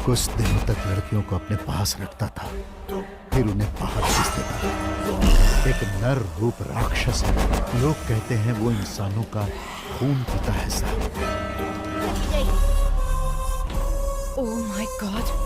कुछ दिनों तक लड़कियों को अपने पास रखता था, फिर उन्हें बाहर भेज देता। एक नर रूप राक्षस है। लोग कहते हैं वो इंसानों का खून पीता है साहब। ओह माय गॉड।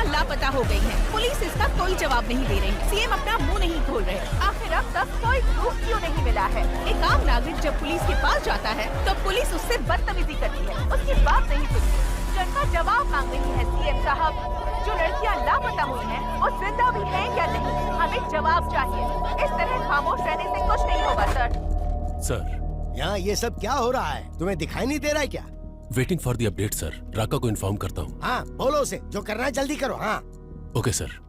लापता हो गई है। पुलिस इसका कोई जवाब नहीं दे रही। सीएम अपना मुंह नहीं खोल रहे। आखिर अब तक कोई प्रूफ क्यों नहीं मिला है? एक आम नागरिक जब पुलिस के पास जाता है तो पुलिस उससे बदतमीजी करती है, उसकी बात नहीं सुनती। जनता जवाब मांग रही है सीएम साहब। जो लड़कियां लापता हुई हैं, वो जिंदा भी हैं या नहीं? हमें जवाब चाहिए। इस तरह खामोश रहने से कुछ नहीं होगा सर। सर, यहाँ ये सब क्या हो रहा है? तुम्हें दिखाई नहीं दे रहा है क्या? Waiting for the update sir. Raka को इन्फॉर्म करता हूँ। हाँ, बोलो उसे जो करना है जल्दी करो। हाँ ओके सर।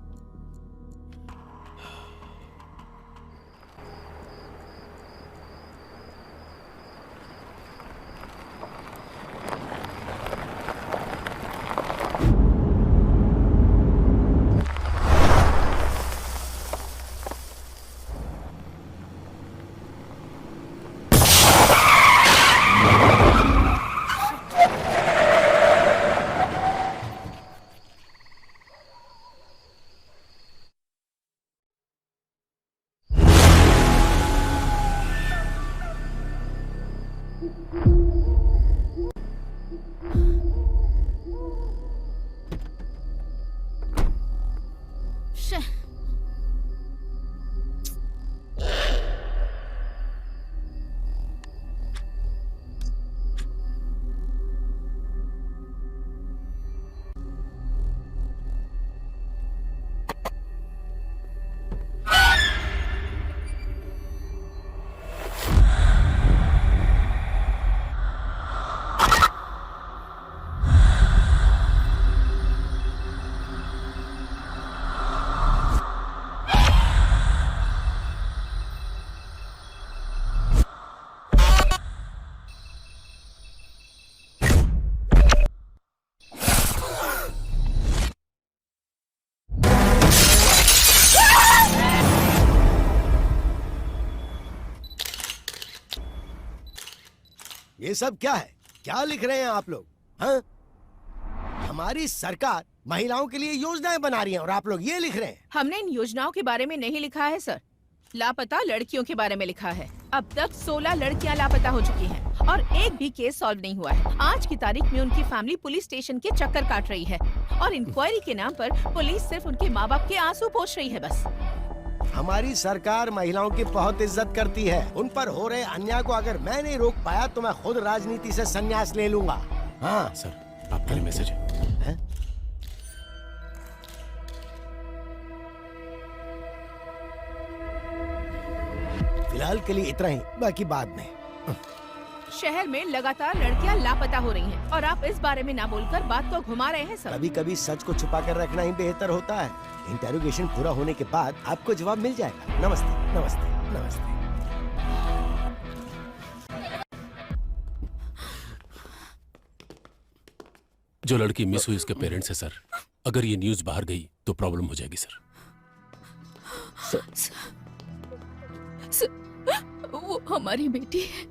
ये सब क्या है? क्या लिख रहे हैं आप लोग? हाँ? हमारी सरकार महिलाओं के लिए योजनाएं बना रही है और आप लोग ये लिख रहे हैं? हमने इन योजनाओं के बारे में नहीं लिखा है सर। लापता लड़कियों के बारे में लिखा है। अब तक 16 लड़कियां लापता हो चुकी हैं और एक भी केस सॉल्व नहीं हुआ है। आज की तारीख में उनकी फैमिली पुलिस स्टेशन के चक्कर काट रही है और इंक्वायरी के नाम पर पुलिस सिर्फ उनके माँ बाप के आंसू पोंछ रही है बस। हमारी सरकार महिलाओं की बहुत इज्जत करती है। उन पर हो रहे अन्याय को अगर मैं नहीं रोक पाया तो मैं खुद राजनीति से संन्यास ले लूंगा। हाँ सर, आपके लिए मैसेज है। फिलहाल के लिए इतना ही, बाकी बाद में। शहर में लगातार लड़कियां लापता हो रही हैं और आप इस बारे में ना बोलकर बात को घुमा रहे हैं सर। कभी कभी सच को छुपा कर रखना ही बेहतर होता है। इंटेरोगेशन पूरा होने के बाद आपको जवाब मिल जाएगा। नमस्ते नमस्ते नमस्ते। जो लड़की मिस हुई उसके पेरेंट्स है सर। अगर ये न्यूज बाहर गई तो प्रॉब्लम हो जाएगी सर। वो हमारी बेटी है।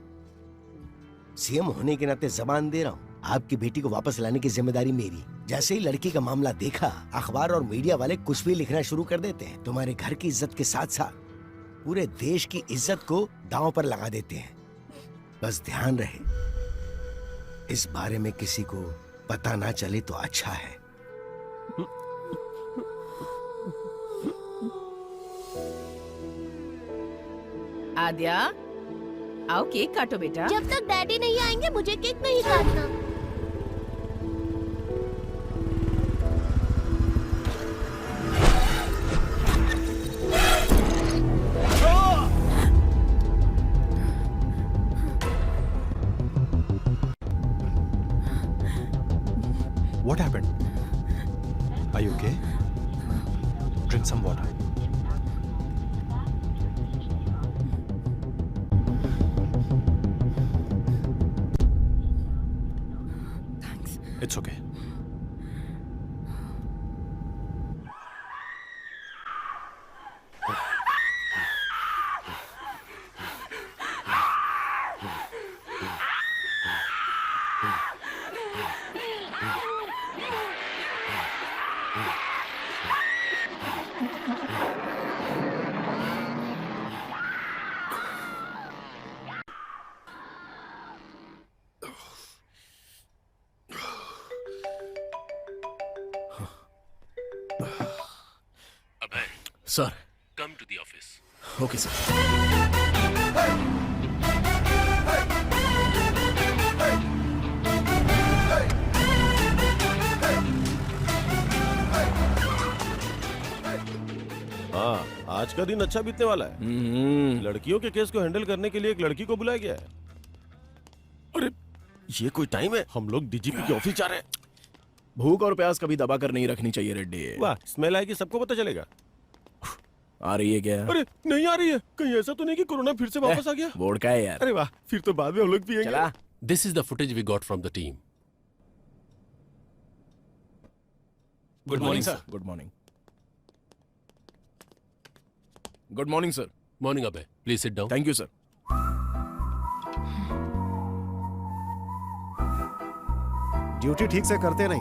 सीएम होने के नाते जबान दे रहा हूँ, आपकी बेटी को वापस लाने की जिम्मेदारी मेरी। जैसे ही लड़की का मामला देखा, अखबार और मीडिया वाले कुछ भी लिखना शुरू कर देते हैं। तुम्हारे घर की इज्जत के साथ साथ पूरे देश की इज्जत को दांव पर लगा देते हैं। बस ध्यान रहे, इस बारे में किसी को पता ना चले तो अच्छा है। आद्या, आओ केक काटो बेटा। जब तक डैडी नहीं आएंगे मुझे केक नहीं काटना। What happened? Are you okay? Drink some water. Thanks. It's okay. Sir, come to the office. Okay, sir. हाँ, आज का दिन अच्छा बीतने वाला है। लड़कियों के केस को हैंडल करने के लिए एक लड़की को बुलाया गया है। अरे ये कोई टाइम है? हम लोग डीजीपी के ऑफिस जा रहे हैं। भूख और प्यास कभी दबा कर नहीं रखनी चाहिए रेड्डी। वाह, स्मेल आएगी सबको पता चलेगा। आ रही है क्या? अरे नहीं आ रही है। कहीं ऐसा तो नहीं कि कोरोना फिर से वापस आ गया? बोर्ड का है यार। अरे वाह, फिर तो बाद में हम लोग पिएंगे। चला। This is the footage we got from the team. Good morning sir. Good morning. Good morning sir. Morning अबे, please sit down. Thank you sir. Duty ठीक से करते नहीं,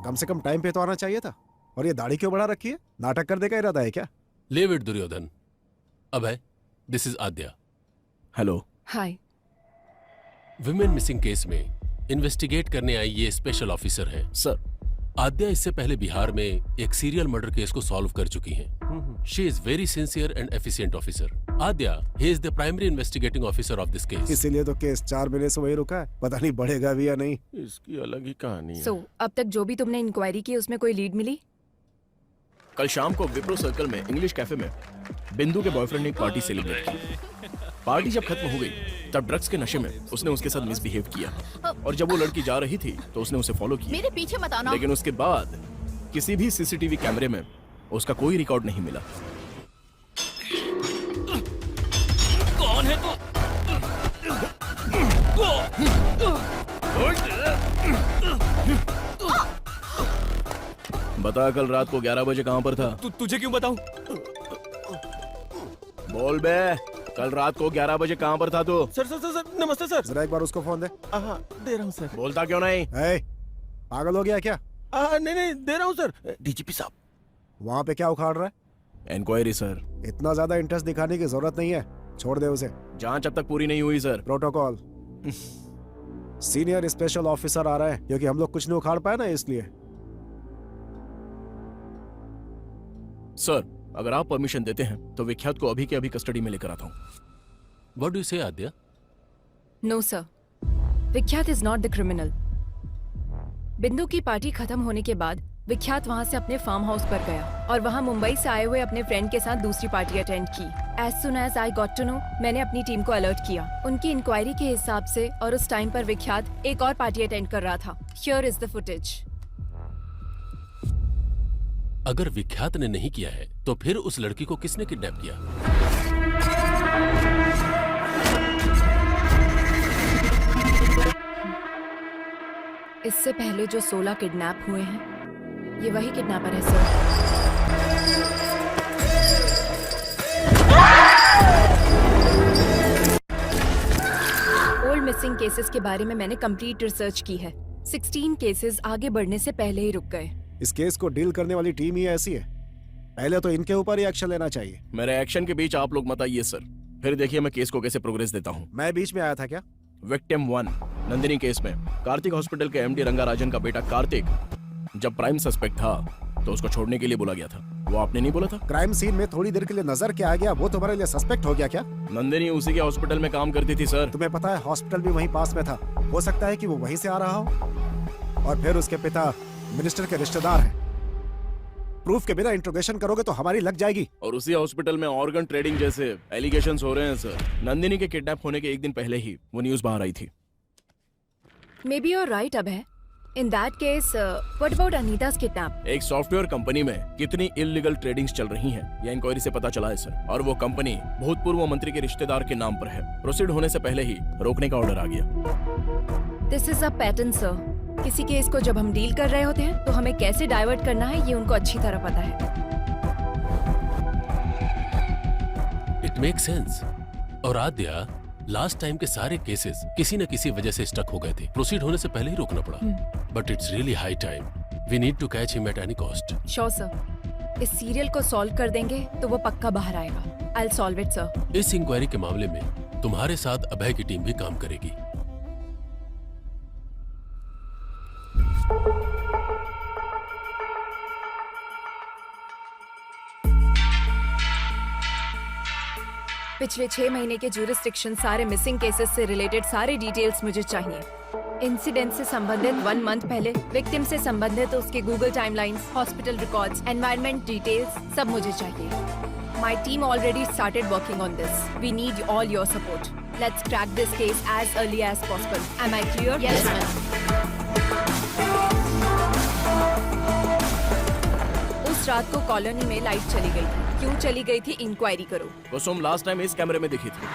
कम से कम टाइम पे तो आना चाहिए था। और ये दाढ़ी क्यों बढ़ा रखी है? नाटक करने का इरादा है क्या? Leave it Duryodhan. अबे, this is Aadya. Hello. Hi. Women missing case में इन्वेस्टिगेट करने आई ये स्पेशल ऑफिसर है। सर, आद्या इससे पहले बिहार में एक सीरियल मर्डर केस को सॉल्व कर चुकी हैं। She is very sincere and efficient officer. Aadya, he is the primary investigating officer of this case. इसीलिए तो केस 4 महीने से वही रुका है, पता नहीं बढ़ेगा भी या नहीं। इसकी अलग ही कहानी है। अब तक जो भी तुमने इंक्वायरी की उसमें कोई लीड मिली? कल शाम को विप्रो सर्कल में इंग्लिश कैफे में बिंदु के बॉयफ्रेंड ने एक पार्टी सेलिब्रेट की। पार्टी जब खत्म हो गई तब ड्रग्स के नशे में उसने उसके साथ मिसबिहेव किया और जब वो लड़की जा रही थी तो उसने उसे फॉलो किया। मेरे पीछे मत आना। लेकिन उसके बाद किसी भी सीसीटीवी कैमरे में उसका कोई रिकॉर्ड नहीं मिला। कौन है तू? बता, कल रात को 11 बजे कहां पर था? तुझे क्यों बताऊं? बोल बे, कल रात को 11 बजे कहां पर था तू? सर सर सर सर, नमस्ते सर। जरा एक बार उसको फोन दे। हाँ, दे रहा हूँ सर। बोलता क्यों नहीं? ए, पागल हो गया क्या? नहीं नहीं, दे रहा हूँ सर। डीजीपी साहब। वहाँ पे क्या उखाड़ रहा है? Enquiry sir. इतना ज्यादा इंटरेस्ट दिखाने की जरूरत नहीं है, छोड़ दे उसे। जांच अब तक पूरी नहीं हुई sir. Protocol. Senior special officer आ रहा है, क्योंकि हम लोग कुछ नहीं उखाड़ पाए ना, इसलिए। सर, अगर आप परमिशन देते हैं तो विख्यात को अभी के अभी कस्टडी में लेकर आता हूँ। व्हाट डू यू से आद्या? नो सर, विख्यात इज नॉट द क्रिमिनल। बिंदु की पार्टी खत्म होने के बाद विख्यात वहां से अपने फार्म हाउस पर गया और वहां मुंबई से आए हुए अपने फ्रेंड के साथ दूसरी पार्टी अटेंड की। As soon as I got to know, मैंने अपनी टीम को अलर्ट किया। उनकी इंक्वायरी के हिसाब से और उस टाइम पर विख्यात एक और पार्टी अटेंड कर रहा था। Here is the footage. अगर विख्यात ने नहीं किया है तो फिर उस लड़की को किसने किडनैप किया? इससे पहले जो 16 किडनैप हुए हैं, ये वही किडनैपर है सर। ओल्ड मिसिंग केसेस के बारे में मैंने कंप्लीट रिसर्च की है। 16 केसेस आगे बढ़ने से पहले ही रुक गए। इस केस को डील करने वाली टीम ही ऐसी है, पहले तो इनके ऊपर ही एक्शन लेना चाहिए। मेरे एक्शन के बीच आप लोग मत आइए सर, फिर देखिए मैं केस को कैसे प्रोग्रेस देता हूँ। मैं बीच में आया था क्या? विक्टिम 1 नंदिनी केस में कार्तिक हॉस्पिटल के एमडी रंगाराजन का बेटा कार्तिक जब प्राइम सस्पेक्ट था तो उसको छोड़ने के लिए बोला गया था। वो आपने नहीं बोला था? क्राइम सीन में थोड़ी देर के लिए नजर के आ गया, वो तुम्हारे लिए सस्पेक्ट हो गया क्या? नंदिनी उसी के हॉस्पिटल में काम करती थी सर। तुम्हें पता है हॉस्पिटल भी वहीं पास में था, हो सकता है कि वो वहीं से आ रहा हो। और फिर उसके पिता मिनिस्टर के रिश्तेदार हैं। प्रूफ के बिना इंट्रोगेशन करोगे तो हमारी लग जाएगी। और उसी हॉस्पिटल में ऑर्गन ट्रेडिंग जैसे एलिगेशंस हो रहे हैं सर। नंदिनी के किडनैप होने के एक दिन पहले ही वो न्यूज बाहर आई थी। Maybe your right Abhay. In that case what about Anita's kidnap? एक सॉफ्टवेयर कंपनी में कितनी इलीगल ट्रेडिंग्स चल रही हैं, यह इंक्वायरी से पता चला है सर। और वो कंपनी भूतपूर्व मंत्री के रिश्तेदार के नाम पर है। प्रोसीड होने से पहले ही रोकने का ऑर्डर आ गया। This is a pattern sir. किसी केस को जब हम डील कर रहे होते हैं तो हमें कैसे डाइवर्ट करना है ये उनको अच्छी तरह पता है। It make sense. और आद्या, लास्ट टाइम के सारे केसेस किसी न किसी वजह से स्टक हो गए थे। प्रोसीड होने से पहले ही रोकना पड़ा। But it's really high time. We need to catch him at any cost. Sure sir. इस सीरियल को सॉल्व कर देंगे तो वो पक्का बाहर आएगा। I will solve it sir. इस इंक्वायरी के मामले में तुम्हारे साथ अभय की टीम भी काम करेगी। पिछले 6 महीने के ज्यूरिसडिक्शन, सारे मिसिंग केसेस से रिलेटेड सारे डिटेल्स मुझे चाहिए। इंसिडेंट से संबंधित 1 मंथ पहले, विक्टिम से संबंधित उसके Google timelines, hospital records, environment details सब मुझे चाहिए। My team already started working on this. We need all your support. Let's crack this case as early as possible. Am I clear? Yes ma'am. उस रात को colony में light चली गई थी। क्यों चली गई थी इंक्वायरी करो। कुसुम लास्ट टाइम इस कैमरे में दिखी थी।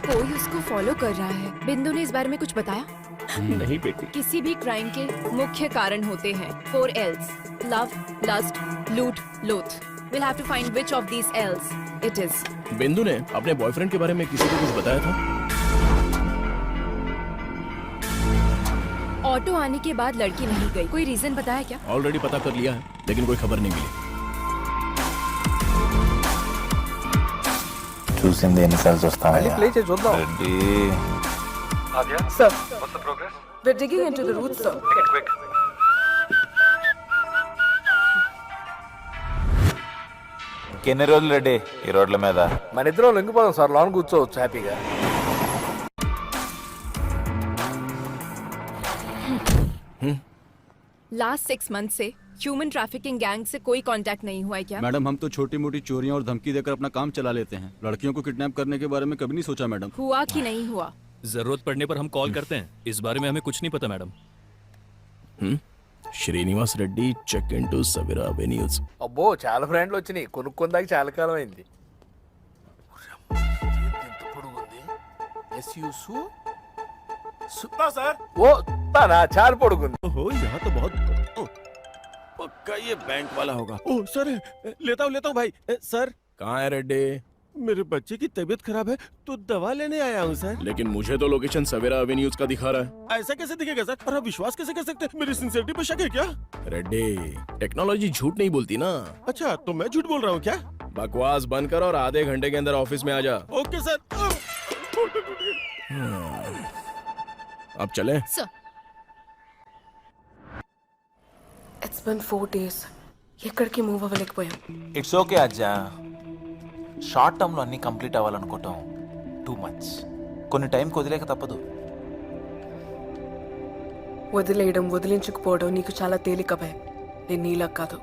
कोई उसको फॉलो कर रहा है। बिंदु ने इस बारे में कुछ बताया? नहीं बेटी। किसी भी क्राइम के मुख्य कारण होते हैं 4 L's: लव, लस्ट, लूट, लोथ। We'll have to find which of these L's it is. बिंदु ने अपने बॉयफ्रेंड के बारे में किसी को कुछ बताया था? ऑटो आने के बाद लड़की नहीं गई। कोई रीजन बताया क्या? ऑलरेडी पता कर लिया है, लेकिन कोई खबर नहीं मिली। చూసింది ఎన్నిసార్లు చూస్తామయ్యా ప్లే చేసి చూద్దాం. Reddy Sir, what's the progress? We're digging into the roots, sir. quick. ఇంకెన్ని రోజులు రెడ్డి ఈ రోడ్ల మీద? మన ఇద్దరం లొంగిపోదాం సార్, లాన్ కూర్చోవచ్చు హ్యాపీగా. लास्ट 6 मंथ से ह्यूमन ट्रैफिकिंग गैंग से कोई कांटेक्ट नहीं हुआ है क्या? मैडम, हम तो छोटी मोटी चोरियां और धमकी देकर अपना काम चला लेते हैं। लड़कियों को किडनैप करने के बारे में कभी नहीं सोचा मैडम। हुआ कि नहीं हुआ? जरूरत पड़ने पर हम कॉल करते हैं। इस बारे में हमें कुछ नहीं पता madam. Srinivas Reddy check in to Savira avenues. అబ్బో చాలా ఫ్రెండ్లు వచ్చినాయి, కొనుక్కుందాక చాలా కాలం అయింది. ఓ తానా చాలా పొడుగుంది. ओहो, यहाँ तो बहुत पक्का ये बैंक वाला होगा। ओह सर, लेता हूँ भाई। सर, कहाँ है रेड्डी? मेरे बच्चे की तबीयत खराब है तो दवा लेने आया हूँ सर। लेकिन मुझे तो लोकेशन सवेरा एवेन्यूज का दिखा रहा है। ऐसा कैसे दिखेगा सर? और आप विश्वास कैसे कर सकते हैं? मेरी सिंसियरिटी पे शक है क्या? रेड्डी, टेक्नोलॉजी झूठ नहीं बोलती ना। अच्छा, तो मैं झूठ बोल रहा हूँ क्या? बकवास बंद कर और आधे घंटे के अंदर ऑफिस में आ जा। Okay sir. अब चले? Sir, It's been 4 days. ఎక్కడికి మూవ్ అవ్వలేకపోయాం. ఇట్స్ ఓకే అజ్జా. షార్ట్ టర్మ్లో అన్నీ కంప్లీట్ అవ్వాలనుకోవటం టూ మచ్. కొన్ని టైంకి వదిలేక తప్పదు. వదిలేయడం, వదిలించుకుపోవడం నీకు చాలా తేలిక భయ. నేను నీలా కాదు.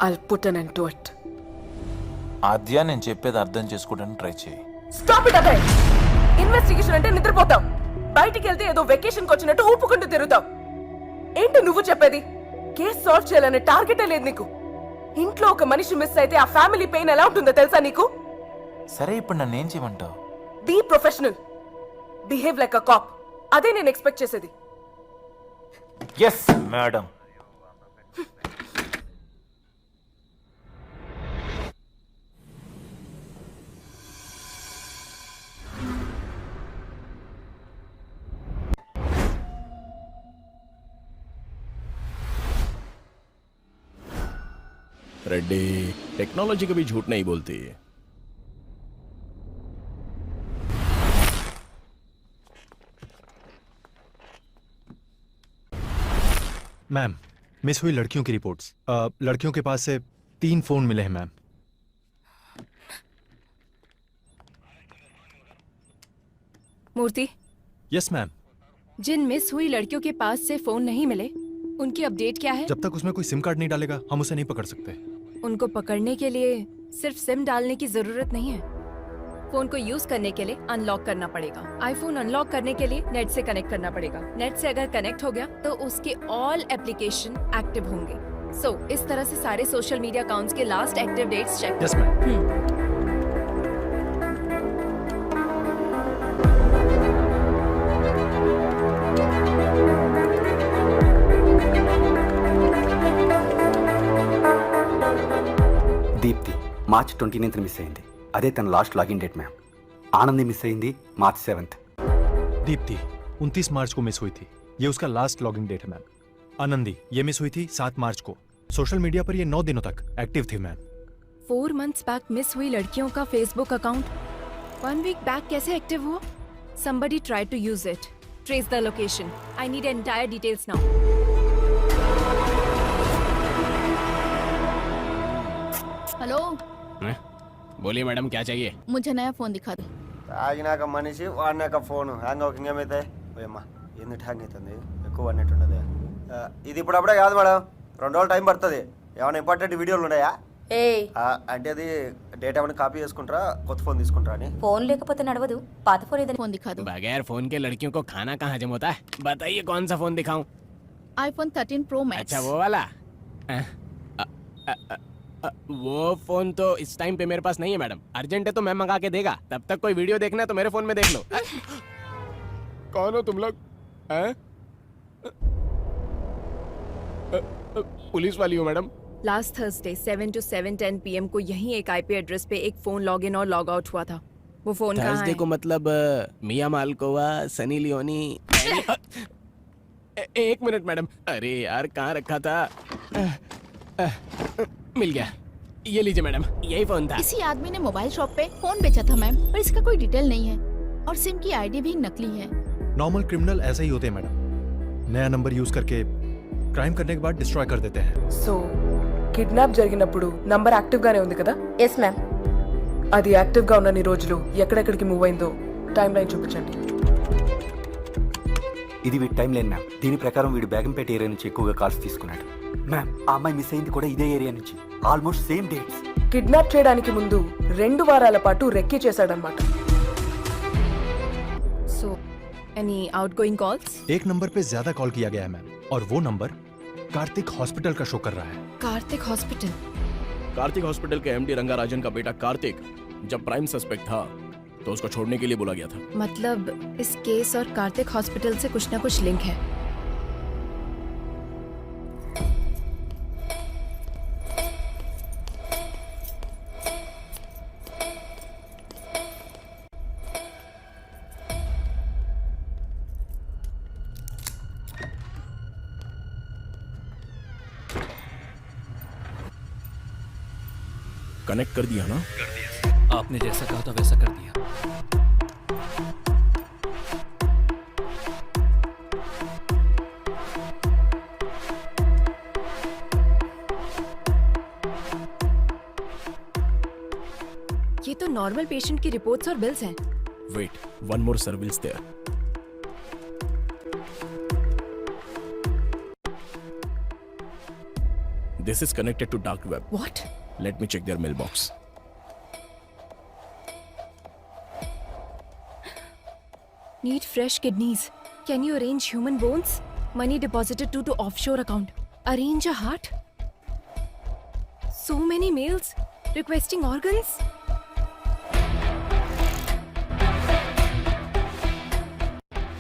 I'll put an end to it. ఆద్య, నేను చెప్పేది అర్థం చేసుకోవడానికి ట్రై చేయి. Stop it, Abhay. ఇన్వెస్టిగేషన్ అంటే నిద్రపోతాం. బయటికి వెళ్తే ఏదో వెకేషన్కి వచ్చినట్టు ఊపుకుంటూ తిరుగుతాం. ఏంటి నువ్వు చెప్పేది? కేసు సాల్వ్ చేయాలనే టార్గెటే లేదు నీకు. ఇంట్లో ఒక మనిషి మిస్ అయితే ఆ ఫ్యామిలీ పెయిన్ ఎలా ఉంటుందో తెలుసా నీకు? సరే, ఇప్పుడు నన్ను ఏం చేయమంటావు? Be professional, behave like a cop. అదే నేను ఎక్స్పెక్ట్ చేసేది. Yes madam. रेड्डी, टेक्नोलॉजी कभी झूठ नहीं बोलती। मैम, मिस हुई लड़कियों की रिपोर्ट्स। लड़कियों के पास से 3 फोन मिले हैं मैम। मूर्ति, यस मैम। जिन मिस हुई लड़कियों के पास से फोन नहीं मिले, उनकी अपडेट क्या है? जब तक उसमें कोई सिम कार्ड नहीं डालेगा हम उसे नहीं पकड़ सकते। उनको पकड़ने के लिए सिर्फ सिम डालने की जरूरत नहीं है। फोन को यूज करने के लिए अनलॉक करना पड़ेगा। आईफोन अनलॉक करने के लिए नेट से कनेक्ट करना पड़ेगा। नेट से अगर कनेक्ट हो गया तो उसके ऑल एप्लीकेशन एक्टिव होंगे। सो इस तरह से सारे सोशल मीडिया अकाउंट्स के last active dates check. Yes ma'am. Deepti March 29th miss అయింది. అదే తన last login date ma'am. Anandi miss అయింది మార్చ్ 7th. दीप्ति 29 मार्च को मिस हुई थी, ये उसका लास्ट लॉगिंग डेट है मैम। आनंदी ये मिस हुई थी 7 मार्च को। सोशल मीडिया पर ये 9 दिनों तक एक्टिव थी मैम। 4 months बैक मिस हुई लड़कियों का फेसबुक अकाउंट 1 week बैक कैसे एक्टिव हुआ? Somebody tried to use it. Trace the location. I need entire details now. Hello, बोलिए मैडम, क्या चाहिए? मुझे नया फोन दिखा दो। తాగినాక మనిషి వాడినాక ఫోన్ హ్యాంగ్ అవుతుంది. ఏమైతే అమ్మా ఎందుకు హ్యాంగ్ అవుతుంది? ఎక్కువ అన్నట్టు ఉన్నది. ఇది ఇప్పుడప్పుడే కాదు మేడం, 2 రోజులు టైం పడుతుంది. ఏమైనా ఇంపార్టెంట్ వీడియోలు ఉన్నాయా? అంటే అది డేటా ఏమైనా కాపీ చేసుకుంటారా, కొత్త ఫోన్ తీసుకుంటారా అని? फोन लेకపోతే నడవదు, పాత फोन ఏదైనా फोन दिखा दो। बगैर फोन के लड़कियों को खाना कहाँ हजम होता है? बताइए कौन सा फोन दिखाऊं? IPhone 13 pro max. अच्छा वो वाला? वो फोन तो इस टाइम पे मेरे पास नहीं है मैडम। अर्जेंट है तो मैं मंगा के देगा। तब तक कोई वीडियो देखना है तो मेरे फोन में देख लो। कौन हो तुम लोग? पुलिस वाली हो madam? Last Thursday 7 to 7:10 PM को यही एक IP एड्रेस पे एक फोन लॉग इन और लॉग आउट हुआ था। वो फोन कहाँ थर्सडे है? को मतलब मिया मालकोवा, सनी लियोनी। एक मिनट मैडम, अरे यार कहाँ रखा था? मिल गया, ये लीजिए मैडम, यही फोन था। किसी आदमी ने मोबाइल शॉप पे फोन बेचा था मैम, पर इसका कोई डिटेल नहीं है और सिम की आईडी भी नकली है। नॉर्मल क्रिमिनल ऐसा ही होते हैं मैडम, नया नंबर यूज करके क्राइम करने के बाद डिस्ट्रॉय कर देते हैं। సో కిడ్నాప్ జరిగినప్పుడు నంబర్ యాక్టివ్ గానే ఉంది కదా? Yes ma'am. అది యాక్టివ్ గా ఉన్నన్ని రోజులు ఎక్కడెక్కడికి మూవ్ అయిందో టైం లైన్ చూపించండి. ఇది వీడి టైం లైన్ మ్యామ్. దీని ప్రకారం వీడు బేగంపేట ఏరియా నుంచి ఎక్కువగా కాల్స్ తీసుకున్నాడు మ్యామ్. ఆ అమ్మాయి మిస్ అయింది కూడా ఇదే ఏరియా నుంచి. Almost same dates. కిడ్నాప్ చేయడానికి ముందు 2 వారాల పాటు రెక్కీ చేశాడనమాట. So any outgoing calls? एक नंबर पे ज्यादा कॉल किया गया है मैम, और वो नंबर कार्तिक हॉस्पिटल का शो कर रहा है। कार्तिक हॉस्पिटल? कार्तिक हॉस्पिटल के MD रंगाराजन का बेटा कार्तिक जब प्राइम सस्पेक्ट था तो उसको छोड़ने के लिए बोला गया था। मतलब इस केस और कार्तिक हॉस्पिटल से कुछ ना कुछ लिंक है। कनेक्ट कर दिया ना? आपने जैसा कहा था वैसा कर दिया। ये तो नॉर्मल पेशेंट की रिपोर्ट्स और बिल्स हैं। Wait, one more surveils there. This is connected to dark web. What? Let me check their mailbox. Need fresh kidneys. Can you arrange human bones? Money deposited to offshore account. Arrange a heart. So many mails requesting organs.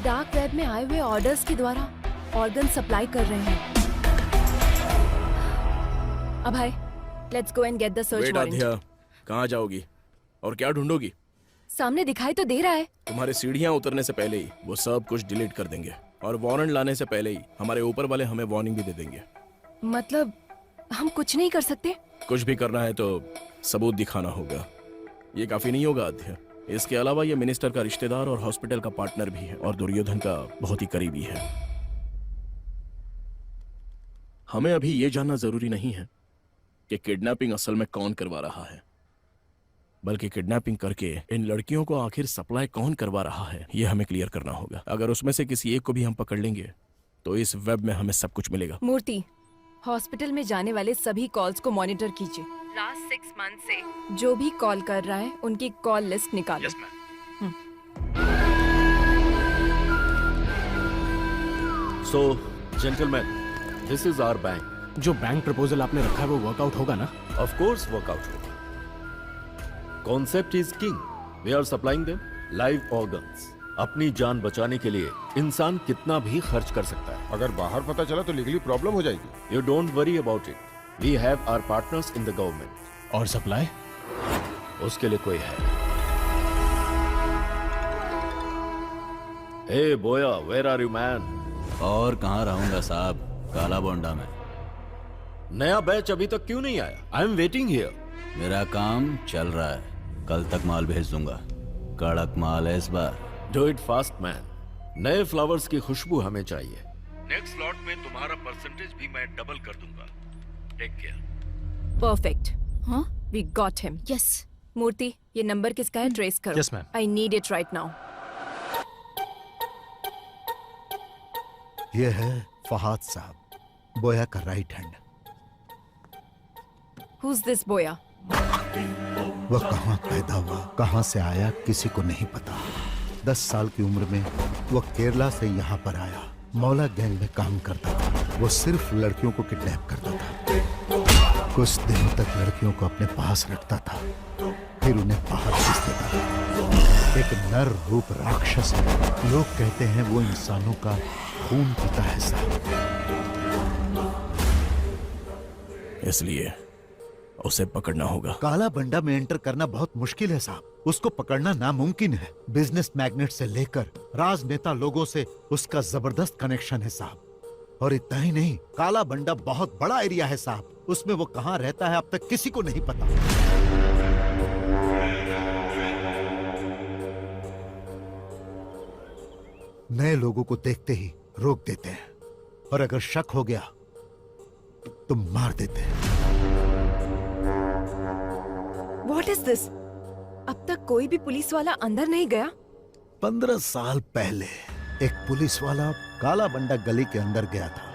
Dark web में आए हुए orders के द्वारा organ supply कर रहे हैं। Abhay, let's go and get the search warrant. कहाँ जाओगी और क्या ढूंढोगी? सामने दिखाई तो दे रहा है। तुम्हारे सीढ़ियाँ उतरने से पहले ही वो सब कुछ डिलीट कर देंगे और वारंट लाने से पहले ही हमारे ऊपर वाले हमें वार्निंग भी दे देंगे। मतलब हम कुछ नहीं कर सकते? कुछ भी करना है तो सबूत दिखाना होगा। ये काफी नहीं होगा अध्यय। इसके अलावा ये मिनिस्टर का रिश्तेदार और हॉस्पिटल का पार्टनर भी है और दुर्योधन का बहुत ही करीबी है। हमें अभी ये जानना जरूरी नहीं है कि किडनैपिंग असल में कौन करवा रहा है, बल्कि किडनैपिंग करके इन लड़कियों को आखिर सप्लाई कौन करवा रहा है, ये हमें क्लियर करना होगा। अगर उसमें से किसी एक को भी हम पकड़ लेंगे तो इस वेब में हमें सब कुछ मिलेगा। मूर्ति, हॉस्पिटल में जाने वाले सभी कॉल्स को मॉनिटर कीजिए। लास्ट 6 मंथ से जो भी कॉल कर रहा है उनकी कॉल लिस्ट निकालो। Yes, so gentleman, this is our bank. जो बैंक प्रपोजल आपने रखा है वो वर्कआउट होगा ना? ऑफ कोर्स वर्कआउट होगा। Concept is king. We are supplying them live organs. अपनी जान बचाने के लिए इंसान कितना भी खर्च कर सकता है। अगर बाहर पता चला तो लीगली प्रॉब्लम हो जाएगी। You don't worry about it, we have our partners in the government. और सप्लाई? उसके लिए कोई है। हे बोया, वेयर आर यू मैन? और कहाँ रहूंगा साहब, काला बोंडा में। नया बैच अभी तक क्यों नहीं आया? I am waiting here. मेरा काम चल रहा है, कल तक माल भेज दूंगा। कड़क माल है इस बार। Do it fast man. नए फ्लावर्स की खुशबू हमें चाहिए। नेक्स्ट लॉट में तुम्हारा परसेंटेज भी मैं डबल कर दूंगा। Take care. परफेक्ट। हाँ, we got him. Yes. Murthy, ये नंबर किसका है? ट्रेस करो। Yes, ma'am. I need it right now. ये है फहाद साहब, बोया का राइट हैंड। Who's this बोया? वह कहाँ पैदा हुआ, कहाँ से आया, किसी को नहीं पता। 10 साल की उम्र में वह केरला से यहाँ पर आया। मौला गैंग में काम करता था। वो सिर्फ लड़कियों को किडनैप करता था। कुछ दिनों तक लड़कियों को अपने पास रखता था, फिर उन्हें बाहर भेज देता था। एक नर रूप राक्षस है। लोग कहते हैं वो इंसानों का खून पीता है साहब। इसलिए उसे पकड़ना होगा। काला बंडा में एंटर करना बहुत मुश्किल है साहब। उसको पकड़ना नामुमकिन है। बिजनेस मैग्नेट से लेकर राजनेता लोगों से उसका जबरदस्त कनेक्शन है साहब। और इतना ही नहीं, काला बंडा बहुत बड़ा एरिया है साहब। उसमें वो कहाँ रहता है अब तक किसी को नहीं पता। नए लोगों को देखते ही रोक देते हैं, और अगर शक हो गया तो मार देते हैं। What is this? अब तक कोई भी पुलिस वाला अंदर नहीं गया? 15 साल पहले एक पुलिस वाला काला बंडा गली के अंदर गया था।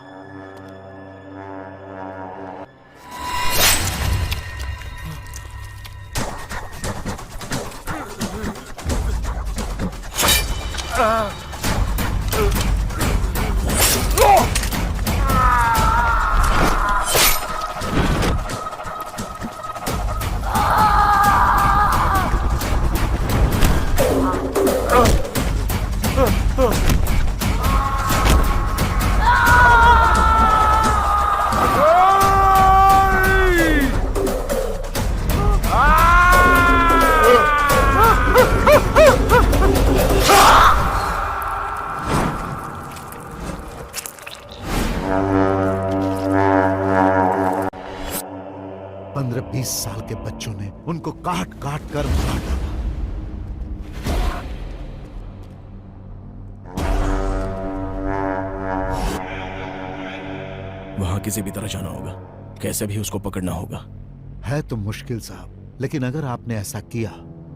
पंद्रह 20 साल के बच्चों ने उनको काट काट कर मार डाला। वहां किसी भी तरह जाना होगा, कैसे भी उसको पकड़ना होगा। है तो मुश्किल साहब, लेकिन अगर आपने ऐसा किया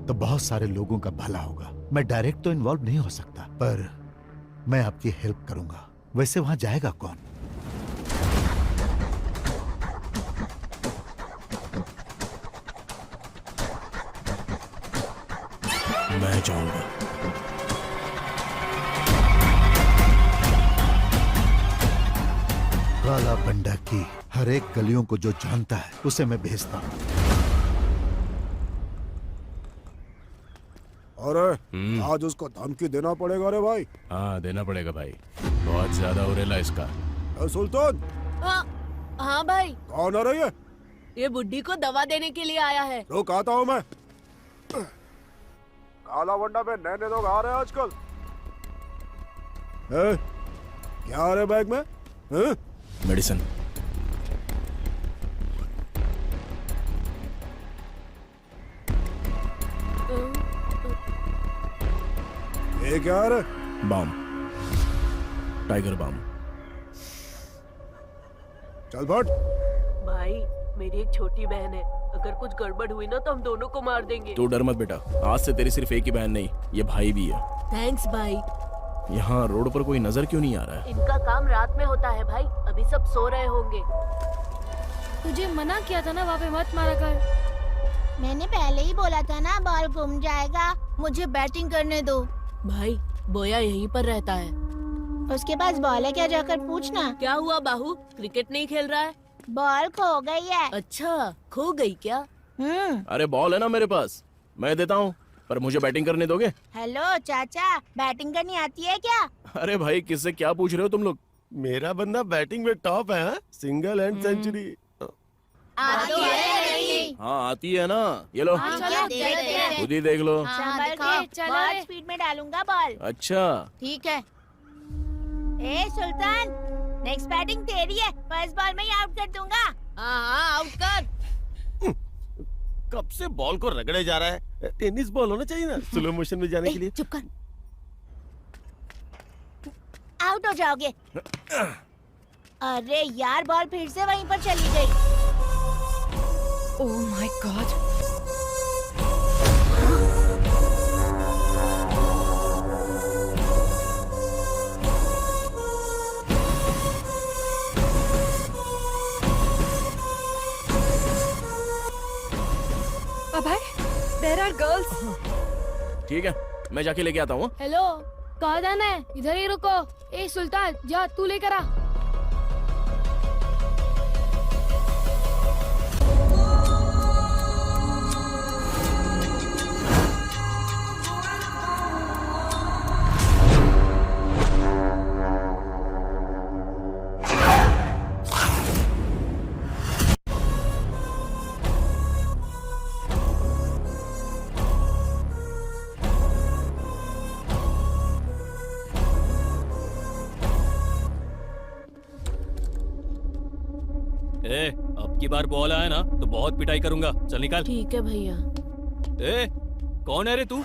तो बहुत सारे लोगों का भला होगा। मैं डायरेक्ट तो इन्वॉल्व नहीं हो सकता, पर मैं आपकी हेल्प करूंगा। वैसे वहां जाएगा कौन? मैं जाऊंगा। काला बंडा की हर एक गलियों को जो जानता है उसे मैं भेजता हूं। अरे आज उसको धमकी देना पड़ेगा रे भाई। हाँ देना पड़ेगा भाई, बहुत ज्यादा उरेला इसका। सुल्तान। हाँ भाई। कौन आ रही है? ये बुड्ढी को दवा देने के लिए आया है। रुक आता हूँ मैं। काला बंडा पे नए लोग आ रहे हैं आजकल। क्या आ रहे बैग में? मेडिसिन। ये क्या आ रहा? बम, टाइगर बम। चल फट। भाई मेरी एक छोटी बहन है, अगर कुछ गड़बड़ हुई ना तो हम दोनों को मार देंगे। तू डर मत बेटा, आज से तेरी सिर्फ एक ही बहन नहीं, ये भाई भी है। थैंक्स भाई। यहाँ रोड पर कोई नजर क्यों नहीं आ रहा है? इनका काम रात में होता है भाई, अभी सब सो रहे होंगे। तुझे मना किया था ना वहाँ पे मत मारा कर। मैंने पहले ही बोला था ना बॉल घूम जाएगा, मुझे बैटिंग करने दो। भाई बोया यहीं पर रहता है। उसके पास बॉल है क्या, जाकर पूछना। क्या हुआ बाहू, क्रिकेट नहीं खेल रहा है? बॉल खो गई है। अच्छा खो गई क्या? अरे बॉल है ना मेरे पास, मैं देता हूँ, पर मुझे बैटिंग करने दोगे? हेलो चाचा, बैटिंग करनी आती है क्या? अरे भाई किससे क्या पूछ रहे हो तुम लोग? मेरा बंदा बैटिंग में टॉप है, सिंगल एंड सेंचुरी। आती है नहीं? हाँ आती है ना, ये लो खुद ही देख लो। संभल के, बहुत स्पीड में डालूंगा बॉल। अच्छा ठीक है। ए सुल्तान, नेक्स्ट बैटिंग तेरी है, फर्स्ट बॉल में ही आउट कर दूंगा। हाँ आउट कर। कब से बॉल को रगड़े जा रहा है, टेनिस बॉल होना चाहिए ना स्लो मोशन में जाने के लिए। चुप कर, आउट हो जाओगे। अरे यार, बॉल फिर से वहीं पर चली गई। Oh my god. Abhay, there are girls. ठीक है, मैं जाके लेके आता हूँ। हेलो, कहाँ जाना है? इधर ही रुको। ए सुल्तान, जा तू लेकर आ। अब की बार बॉल आया ना तो बहुत पिटाई करूंगा। चल निकाल। ठीक है भैया। ए, कौन है रे तू?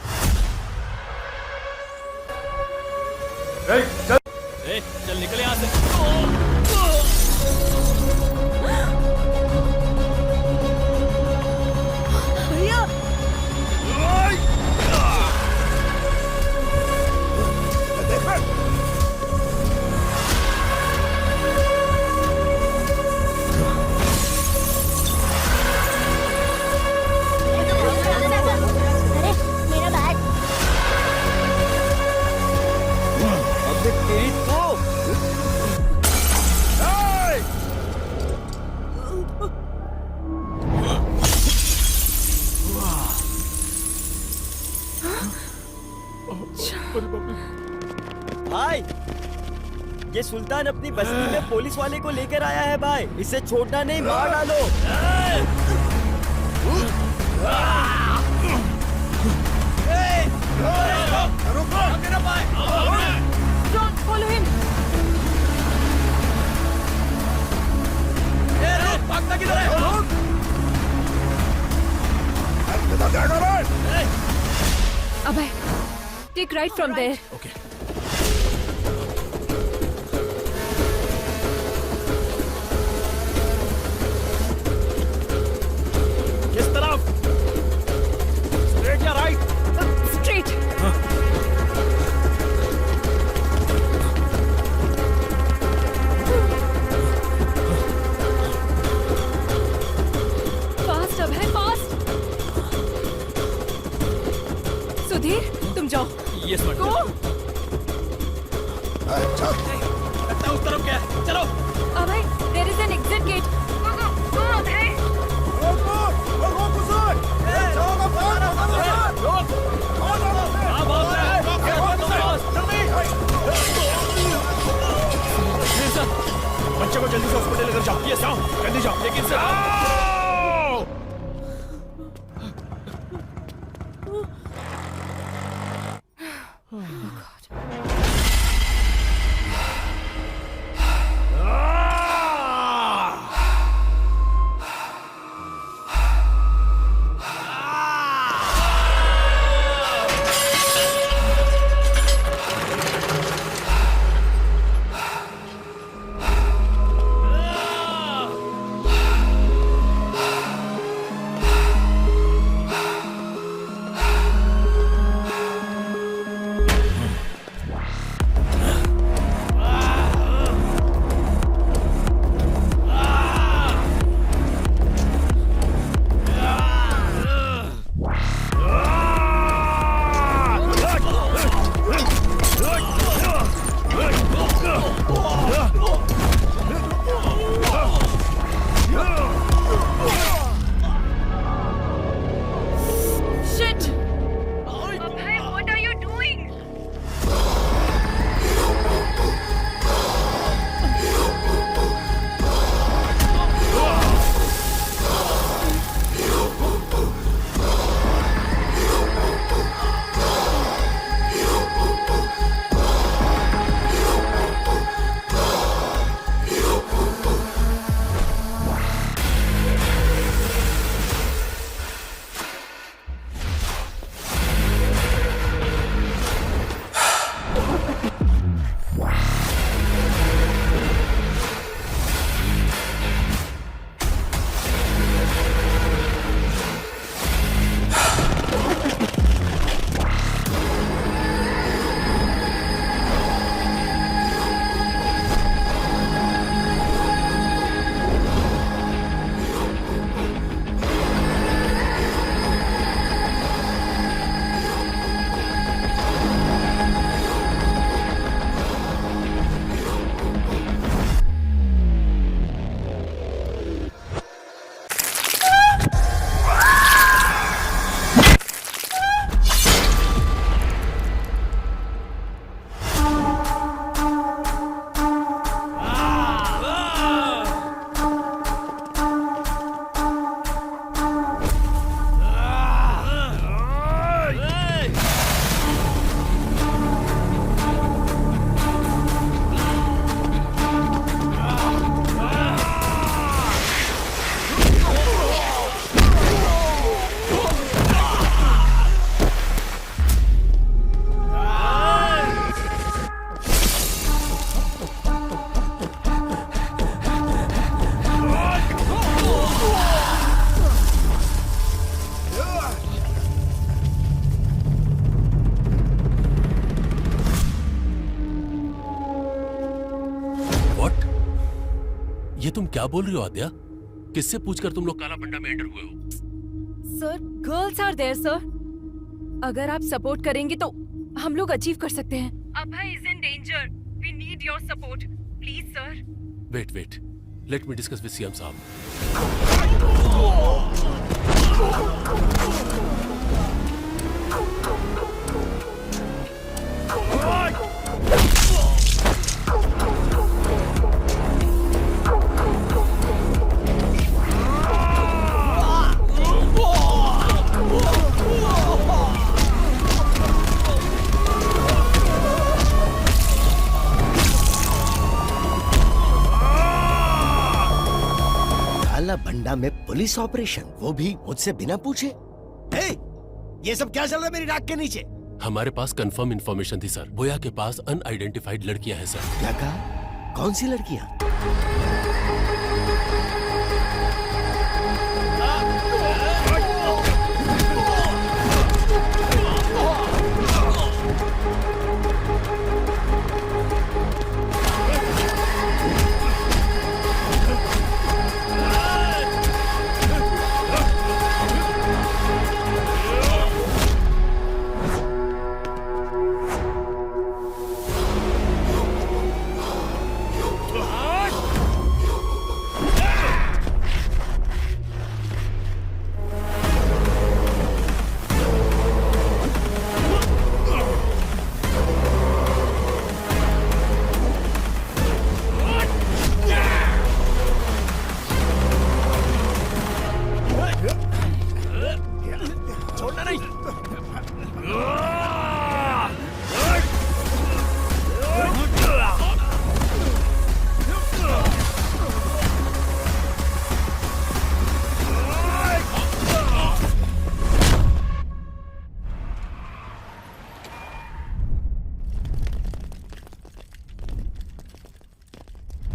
चल निकल यहाँ से। भैया भाई, ये सुल्तान अपनी बस्ती में पुलिस वाले को लेकर आया है भाई, इसे छोड़ना नहीं, मार डालो। Don't follow him. भागता किधर है? Abhay, take right from there. Okay. किस तरफ? स्ट्रेट या right? Straight. Fast Abhay, fast. Sudhir, तुम जाओ। ये स्मार्ट। गो। लगता है उस तरफ क्या है, चलो। Abhay, there is an exit gate. Go Abhay. बच्चे को जल्दी से हॉस्पिटल लेकर जाओ। ये जाओ, जल्दी जाओ। लेकिन सर ये तुम क्या बोल रही हो आद्या? किससे पूछकर तुम लोग काला बंडा में एंटर हुए हो? Sir, girls are there sir. अगर आप सपोर्ट करेंगे तो हम लोग अचीव कर सकते हैं। Abhay is in danger. We need your support please sir. Wait, let me discuss with CM साहब। काला बंडा में पुलिस ऑपरेशन, वो भी मुझसे बिना पूछे। हे, ये सब क्या चल रहा है मेरी नाक के नीचे? हमारे पास कंफर्म इंफॉर्मेशन थी सर। बोया के पास अनआइडेंटिफाइड लड़कियां हैं सर। क्या कहा? कौन सी लड़कियां? छोड़ना नहीं।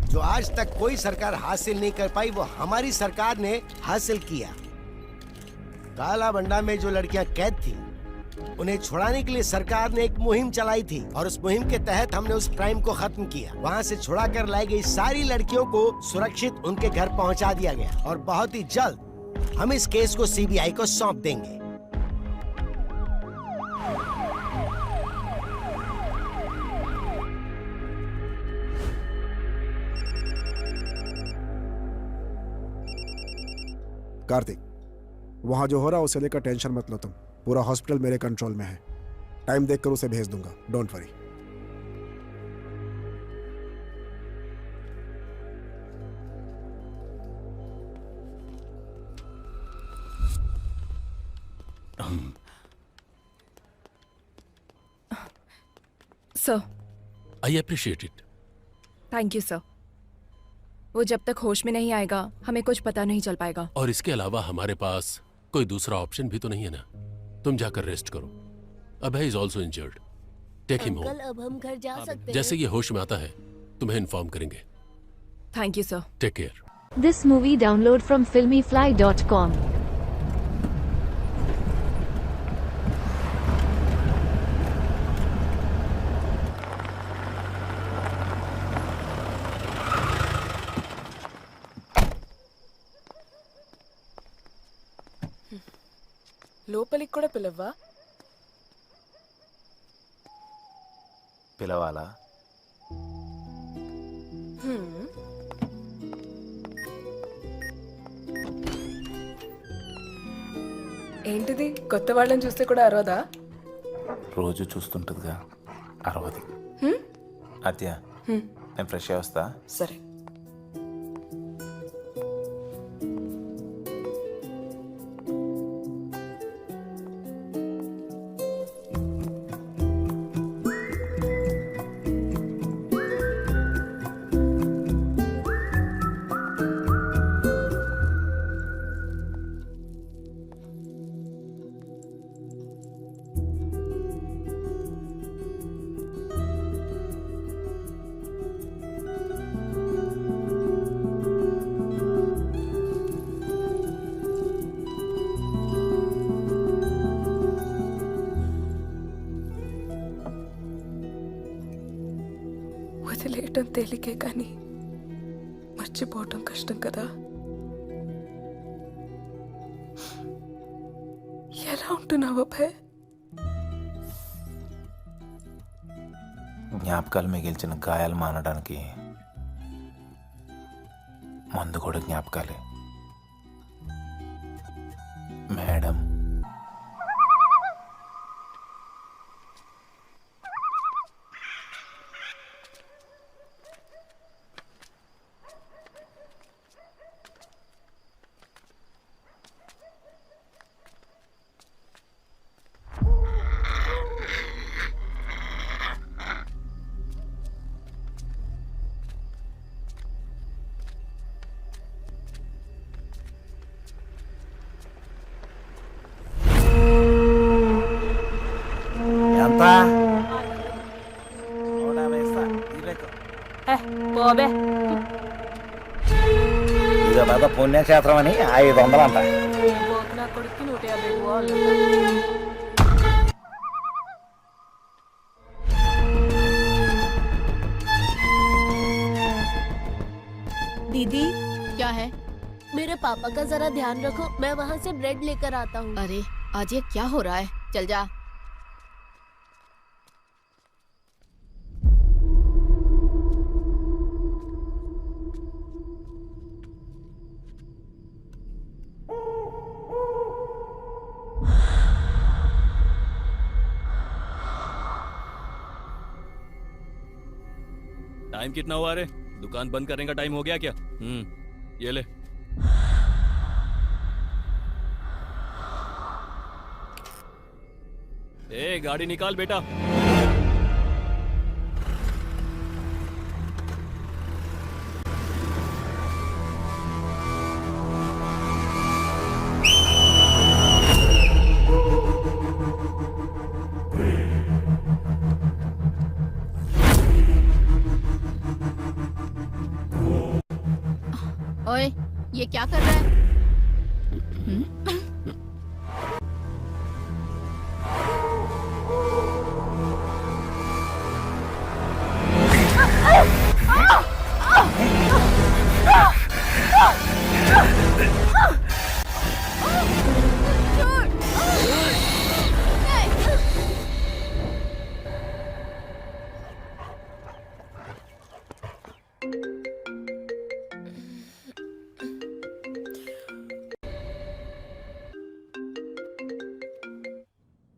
जो आज तक कोई सरकार हासिल नहीं कर पाई, वो हमारी सरकार ने हासिल किया। काला बंडा में जो लड़कियां कैद थी, उन्हें छुड़ाने के लिए सरकार ने एक मुहिम चलाई थी और उस मुहिम के तहत हमने उस क्राइम को खत्म किया। वहां से छुड़ा कर लाई गई सारी लड़कियों को सुरक्षित उनके घर पहुंचा दिया गया और बहुत ही जल्द हम इस केस को सीबीआई को सौंप देंगे। कार्तिक, वहां जो हो रहा है उसे लेकर टेंशन मत लो तुम। पूरा हॉस्पिटल मेरे कंट्रोल में है। टाइम देखकर उसे भेज दूंगा, don't worry. Sir, I appreciate it. Thank you sir. वो जब तक होश में नहीं आएगा हमें कुछ पता नहीं चल पाएगा। और इसके अलावा हमारे पास कोई दूसरा ऑप्शन भी तो नहीं है ना। तुम जाकर रेस्ट करो। Abhay is also injured. Take him home. अब हम घर जा सकते हैं। जैसे ये होश में आता है तुम्हें इन्फॉर्म करेंगे। Thank you sir. Take care. This movie download from filmyfly.com. లోపలికి కూడా పిలవ్వా? పిలవాలా? ఏంటిది, కొత్త వాళ్ళని చూస్తే కూడా అరవదా? రోజు చూస్తుంటుందిగా, అరవది. అత్య, నేను ఫ్రెష్ అయ్యి వస్తా. సరే. వదిలేయటం తేలికే కానీ మర్చిపోవటం కష్టం కదా. ఎలా ఉంటున్నావు అభయ్? జ్ఞాపకాలు మిగిల్చిన గాయాలు మానడానికి మందు కూడా జ్ఞాపకాలే. మేడం, ఎంత? పోబే. ఇదో పెద్ద పుణ్యక్షేత్రం అని 500 అంట. నా కొడుకు 150 వాళ్ళు. दीदी क्या है? मेरे पापा का जरा ध्यान रखो, मैं वहाँ से ब्रेड लेकर आता हूँ. अरे आज ये क्या हो रहा है? चल जा. टाइम कितना हुआ रे? दुकान बंद करने का टाइम हो गया क्या? ये ले. ए गाड़ी निकाल बेटा. ओए, ये क्या कर रहा है?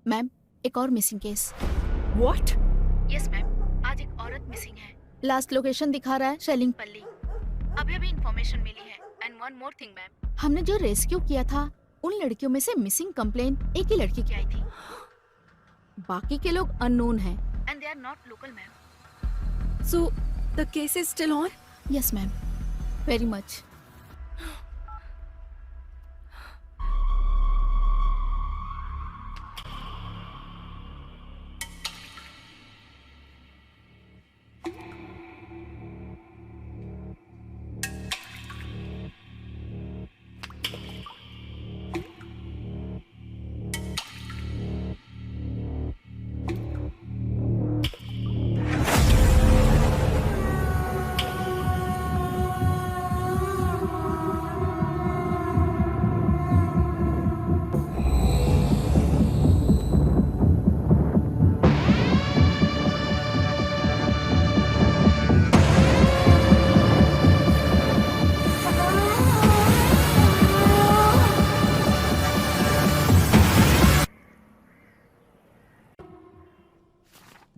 मैम, एक और missing case. What? Yes ma'am, आज एक औरत मिसिंग है. लास्ट लोकेशन दिखा रहा है शेलिंगपल्ली. अभी अभी इंफॉर्मेशन मिली है. And one more thing ma'am, हमने जो रेस्क्यू किया था उन लड़कियों में से मिसिंग कंप्लेन एक ही लड़की की आई थी. बाकी के लोग अननोन हैं and they are not local ma'am. So the case is still on? Yes ma'am, very much.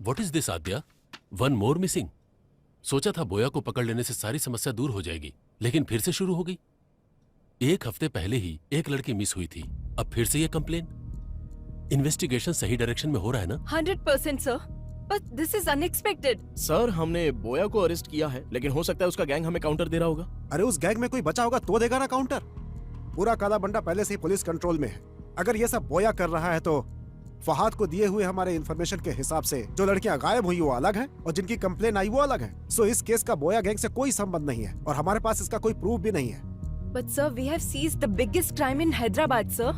What is this, Aadya? One more missing. सोचा था बोया को पकड़ लेने से सारी समस्या दूर हो जाएगी, लेकिन फिर से शुरू हो गई. एक हफ्ते पहले ही एक लड़की मिस हुई थी, अब फिर से ये कंप्लेन. इन्वेस्टिगेशन सही डायरेक्शन में हो रहा है ना? 100% sir, but this is unexpected. Sir, हमने बोया को अरेस्ट किया है, लेकिन हो सकता है उसका गैंग हमें काउंटर दे रहा होगा. अरे उस गैंग में कोई बचा होगा तो देगा ना काउंटर. पूरा काला बंडा पहले से ही पुलिस कंट्रोल में है. अगर ये सब बोया कर रहा है तो फहाद को दिए हुए हमारे इंफॉर्मेशन के हिसाब से जो लड़कियां गायब हुई वो अलग हैं और जिनकी कंप्लेन आई वो अलग है. सो इस केस का बोया गैंग से कोई संबंध नहीं है और हमारे पास इसका कोई प्रूफ भी नहीं है. But sir, we have seized the biggest crime in Hyderabad sir.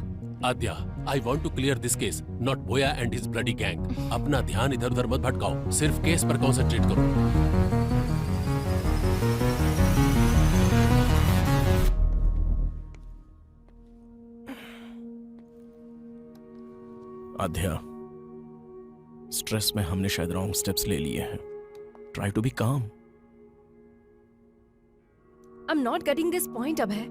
Aadya, I want to clear this case, not Boya and his bloody gang. अपना ध्यान इधर उधर मत भटकाओ, सिर्फ केस पर कॉन्सेंट्रेट करो. आध्या, स्ट्रेस में हमने शायद रॉन्ग स्टेप्स ले लिए हैं। Try to be calm. I am not getting this point Abhay.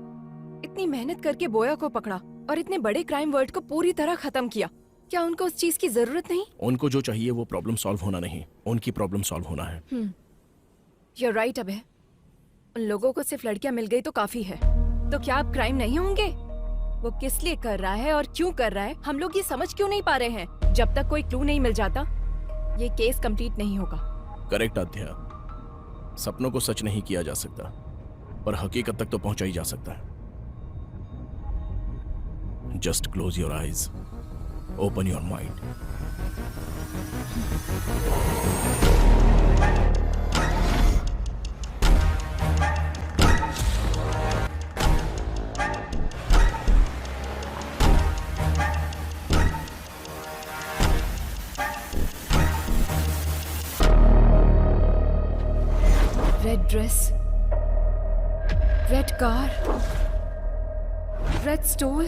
इतनी मेहनत करके बोया को पकड़ा और इतने बड़े क्राइम वर्ल्ड को पूरी तरह खत्म किया। क्या उनको उस चीज की जरूरत नहीं? उनको जो चाहिए वो प्रॉब्लम सॉल्व होना नहीं, उनकी प्रॉब्लम सॉल्व होना है। यू आर राइट अभय। उन लोगों को सिर्फ लड़कियां मिल गई तो काफी है। तो क्या अब क्राइम नहीं होंगे? वो किस लिए कर रहा है और क्यों कर रहा है, हम लोग ये समझ क्यों नहीं पा रहे हैं? जब तक कोई क्लू नहीं मिल जाता ये केस कंप्लीट नहीं होगा। करेक्ट आध्या। सपनों को सच नहीं किया जा सकता, पर हकीकत तक तो पहुंचा ही जा सकता है। Just close your eyes, open your mind. Red dress, red car, red stole.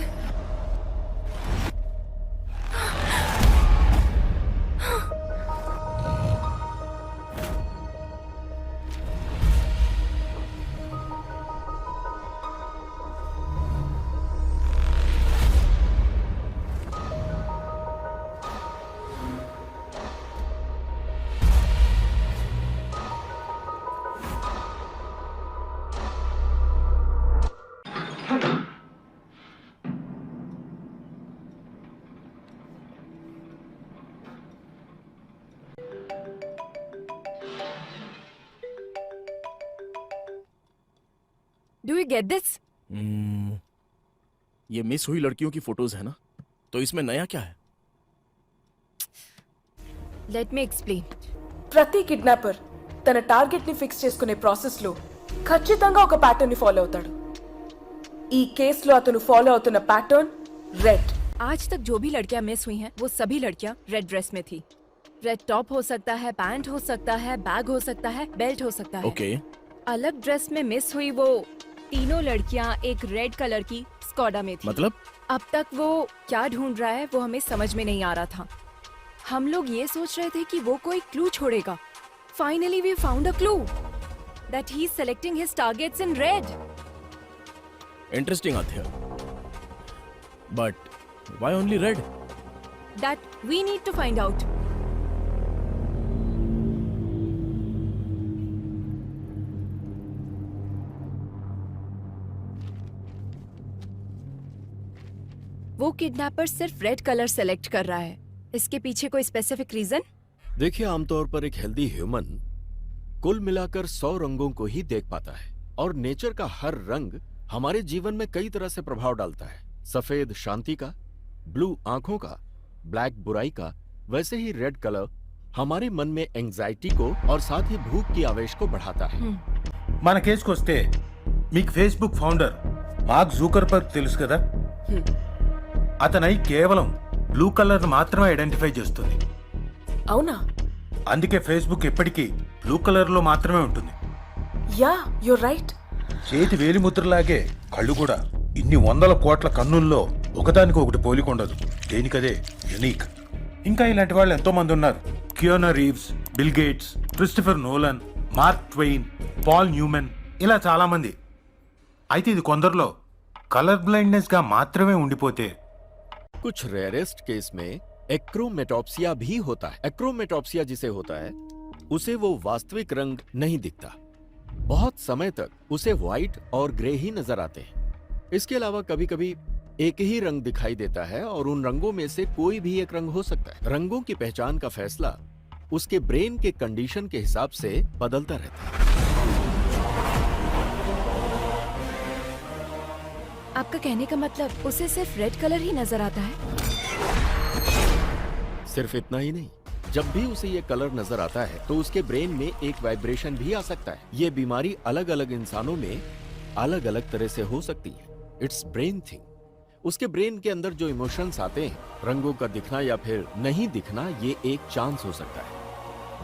Do you get this? ये मिस हुई लड़कियों की फोटोज है ना, तो इसमें नया क्या है? Let me explain. ప్రతి కిడ్నాపర్ తన టార్గెట్ ని ఫిక్స్ చేసుకునే ప్రాసెస్ లో ఖచ్చితంగా ఒక ప్యాటర్న్ ని ఫాలో అవుతాడు. ఈ కేసులో అతను ఫాలో అవుతున్న ప్యాటర్న్ రెడ్. आज तक जो भी लड़कियां मिस हुई हैं वो सभी लड़कियां रेड ड्रेस में थी. रेड टॉप हो सकता है, पैंट हो सकता है, बैग हो सकता है, बेल्ट हो सकता है. ओके. अलग ड्रेस में मिस हुई वो तीनों लड़कियां एक रेड कलर की स्कॉडा में थी. मतलब? अब तक वो क्या ढूंढ रहा है वो हमें समझ में नहीं आ रहा था. हम लोग ये सोच रहे थे कि वो कोई क्लू छोड़ेगा. Finally we found a clue that he is selecting his targets in red. Interesting Aadhya. But why only red? That we need to find out. वो किडनैपर सिर्फ रेड कलर सेलेक्ट कर रहा है. इसके पीछे कोई स्पेसिफिक रीजन? देखिए, आमतौर पर एक हेल्दी ह्यूमन कुल मिलाकर 100 रंगों को ही देख पाता है, और नेचर का हर रंग हमारे जीवन में कई तरह से प्रभाव डालता है. सफेद शांति का, ब्लू आंखों का, ब्लैक बुराई का, वैसे ही रेड कलर हमारे मन में एंजाइटी को और साथ ही भूख की आवेश को बढ़ाता है. మన కేసుకు వస్తే మీకు ఫేస్బుక్ ఫౌండర్ మార్క్ జూకర్బర్గ్ తెలుసు కదా, అతనై కేవలం బ్లూ కలర్ మాత్రమే ఐడెంటిఫై చేస్తుంది. అవునా? అందుకే ఫేస్బుక్ ఎప్పటికీ బ్లూ కలర్ లో మాత్రమే ఉంటుంది. Yeah, you're right. చేతి వేలిముద్రలాగే కళ్ళు కూడా ఇన్ని వందల కోట్ల కన్నుల్లో ఒకదానికి ఒకటి పోలికొండదు. దేనికదే యునీక్. ఇంకా ఇలాంటి వాళ్ళు ఎంతో మంది ఉన్నారు. Keanu Reeves, Bill Gates, Christopher Nolan, Mark Twain, Paul Newman, ఇలా చాలా మంది. అయితే ఇది కొందరిలో కలర్ బ్లైండ్నెస్ గా మాత్రమే ఉండిపోతే कुछ रेयरेस्ट केस में एक्रोमेटॉप्सिया भी होता है. एक्रोमेटॉप्सिया जिसे होता है उसे वो वास्तविक रंग नहीं दिखता. बहुत समय तक उसे व्हाइट और ग्रे ही नजर आते हैं. इसके अलावा कभी कभी एक ही रंग दिखाई देता है और उन रंगों में से कोई भी एक रंग हो सकता है. रंगों की पहचान का फैसला उसके ब्रेन के कंडीशन के हिसाब से बदलता रहता है. आपका कहने का मतलब उसे सिर्फ रेड कलर ही नजर आता है? सिर्फ इतना ही नहीं, जब भी उसे ये कलर नजर आता है तो उसके ब्रेन में एक वाइब्रेशन भी आ सकता है. ये बीमारी अलग अलग इंसानों में अलग अलग तरह से हो सकती है. It's brain thing. उसके ब्रेन के अंदर जो इमोशंस आते हैं, रंगों का दिखना या फिर नहीं दिखना, ये एक चांस हो सकता है.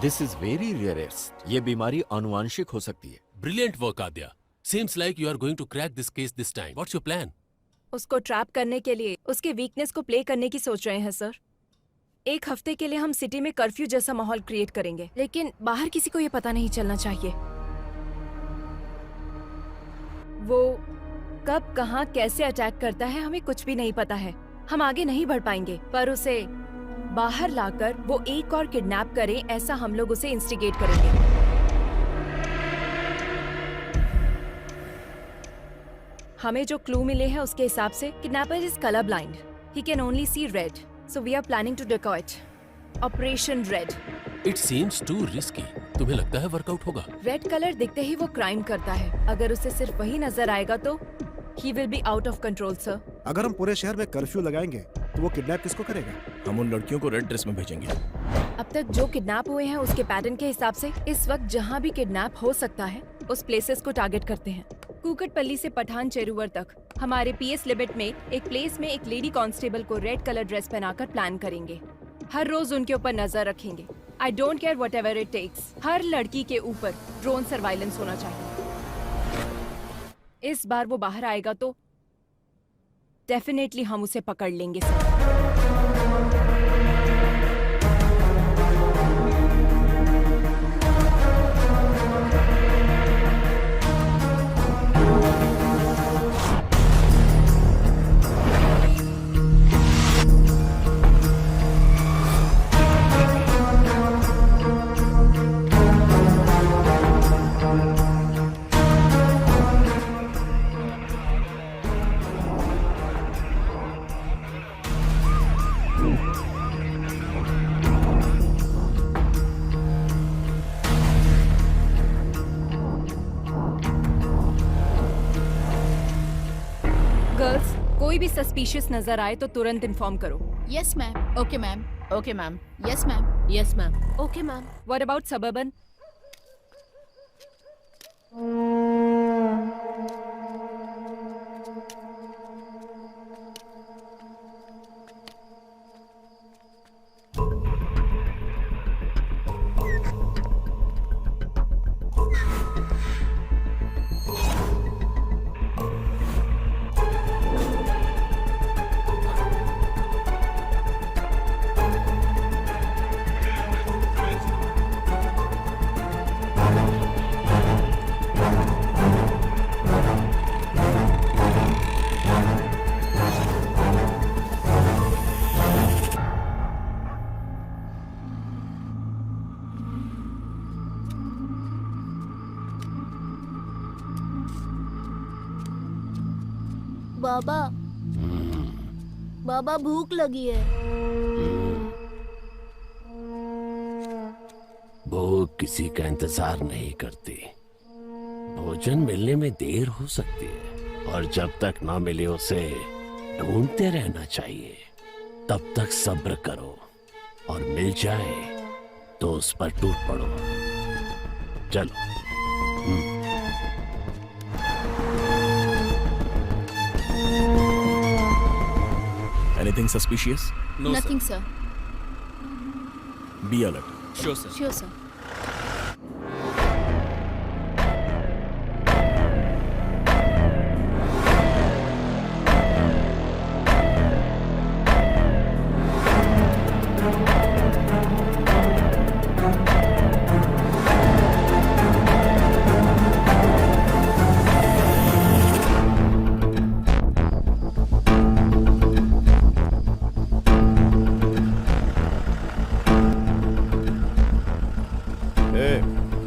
This is very rarest. ये बीमारी आनुवांशिक हो सकती है. Brilliant work, Adya. Seems like you are going to crack this case this time. What's your plan? उसको ट्रैप करने के लिए उसके वीकनेस को प्ले करने की सोच रहे हैं सर. एक हफ्ते के लिए हम सिटी में कर्फ्यू जैसा माहौल क्रिएट करेंगे, लेकिन बाहर किसी को ये पता नहीं चलना चाहिए। वो कब कहाँ कैसे अटैक करता है हमें कुछ भी नहीं पता है। हम आगे नहीं बढ़ पाएंगे, पर उसे बाहर लाकर वो एक और किडनैप करे, ऐसा हम लोग उसे इंस्टिगेट करेंगे। हमें जो क्लू मिले हैं उसके हिसाब से kidnapper is colour blind, he can only see red, so we are planning to dacoit operation red. It seems too risky. तुम्हें लगता है वर्कआउट होगा? रेड कलर दिखते ही वो क्राइम करता है। अगर उसे सिर्फ वही नजर आएगा तो he will be out of control sir. अगर हम पूरे शहर में कर्फ्यू लगाएंगे तो वो किडनैप किसको करेगा? हम उन लड़कियों को रेड ड्रेस में भेजेंगे। अब तक जो किडनैप हुए हैं उसके पैटर्न के हिसाब से इस वक्त जहाँ भी किडनैप हो सकता है उस प्लेसेस को टारगेट करते हैं। कुकटपल्ली से पठान चेरुवर तक हमारे पीएस लिमिट में एक प्लेस में एक लेडी कांस्टेबल को रेड कलर ड्रेस पहनाकर प्लान करेंगे। हर रोज उनके ऊपर नजर रखेंगे। I don't care whatever it takes. हर लड़की के ऊपर ड्रोन सर्वाइलेंस होना चाहिए। इस बार वो बाहर आएगा तो डेफिनेटली हम उसे पकड़ लेंगे सर। गर्ल्स, कोई भी सस्पिशियस नजर आए तो तुरंत इन्फॉर्म करो। Yes ma'am. Okay ma'am. Okay ma'am. Yes ma'am. Yes ma'am. Okay ma'am. What about suburban? बाबा, बाबा भूख लगी है। भूख किसी का इंतजार नहीं करती। भोजन मिलने में देर हो सकती है और जब तक ना मिले उसे ढूंढते रहना चाहिए। तब तक सब्र करो और मिल जाए तो उस पर टूट पड़ो। चलो। Anything suspicious? No, Nothing, sir. Be alert. Sure, sir. Sure, sir.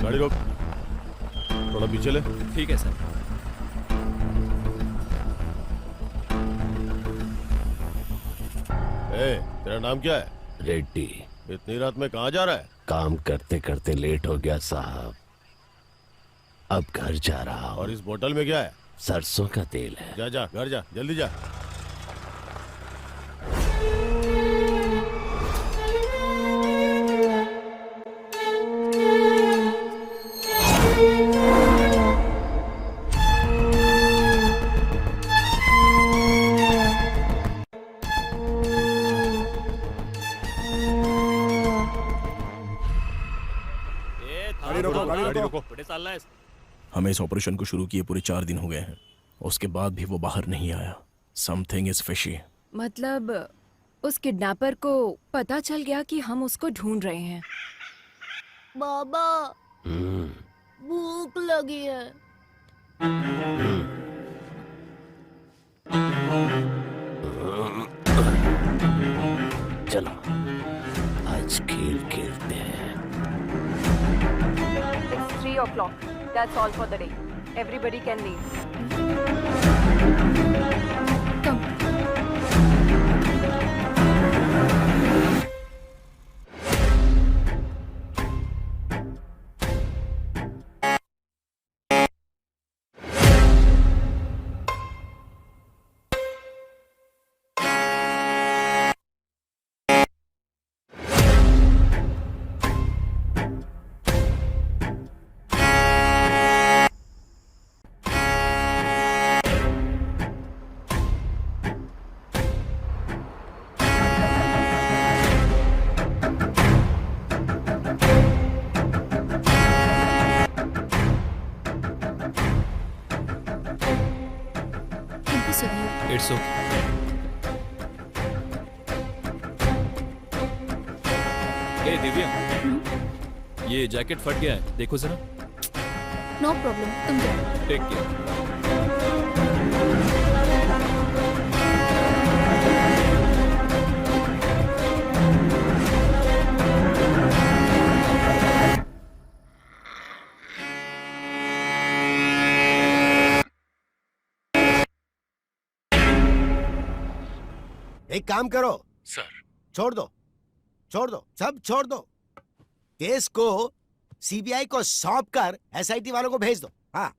गाड़ी रोक, थोड़ा पीछे ले। ठीक है सर। तेरा नाम क्या है? रेड्डी। इतनी रात में कहाँ जा रहा है? काम करते करते लेट हो गया साहब, अब घर जा रहा हूँ। और इस बोतल में क्या है? सरसों का तेल है। जा जा, घर जा, जल्दी जा। हमें इस ऑपरेशन को शुरू किए पूरे 4 दिन हो गए हैं, उसके बाद भी वो बाहर नहीं आया। Something is fishy. मतलब उस किडनैपर को पता चल गया कि हम उसको ढूंढ रहे हैं। बाबा भूख लगी है। चलो आज खेल खेलते हैं। It's 3 o'clock. That's all for the day. Everybody can leave. It's okay. ए दिव्या, ये जैकेट फट गया है, देखो जरा। नो प्रॉब्लम, तुम जाओ। Take care. एक काम करो सर, छोड़ दो सब छोड़ दो। केस को सीबीआई को सौंप कर एसआईटी वालों को भेज दो। हाँ,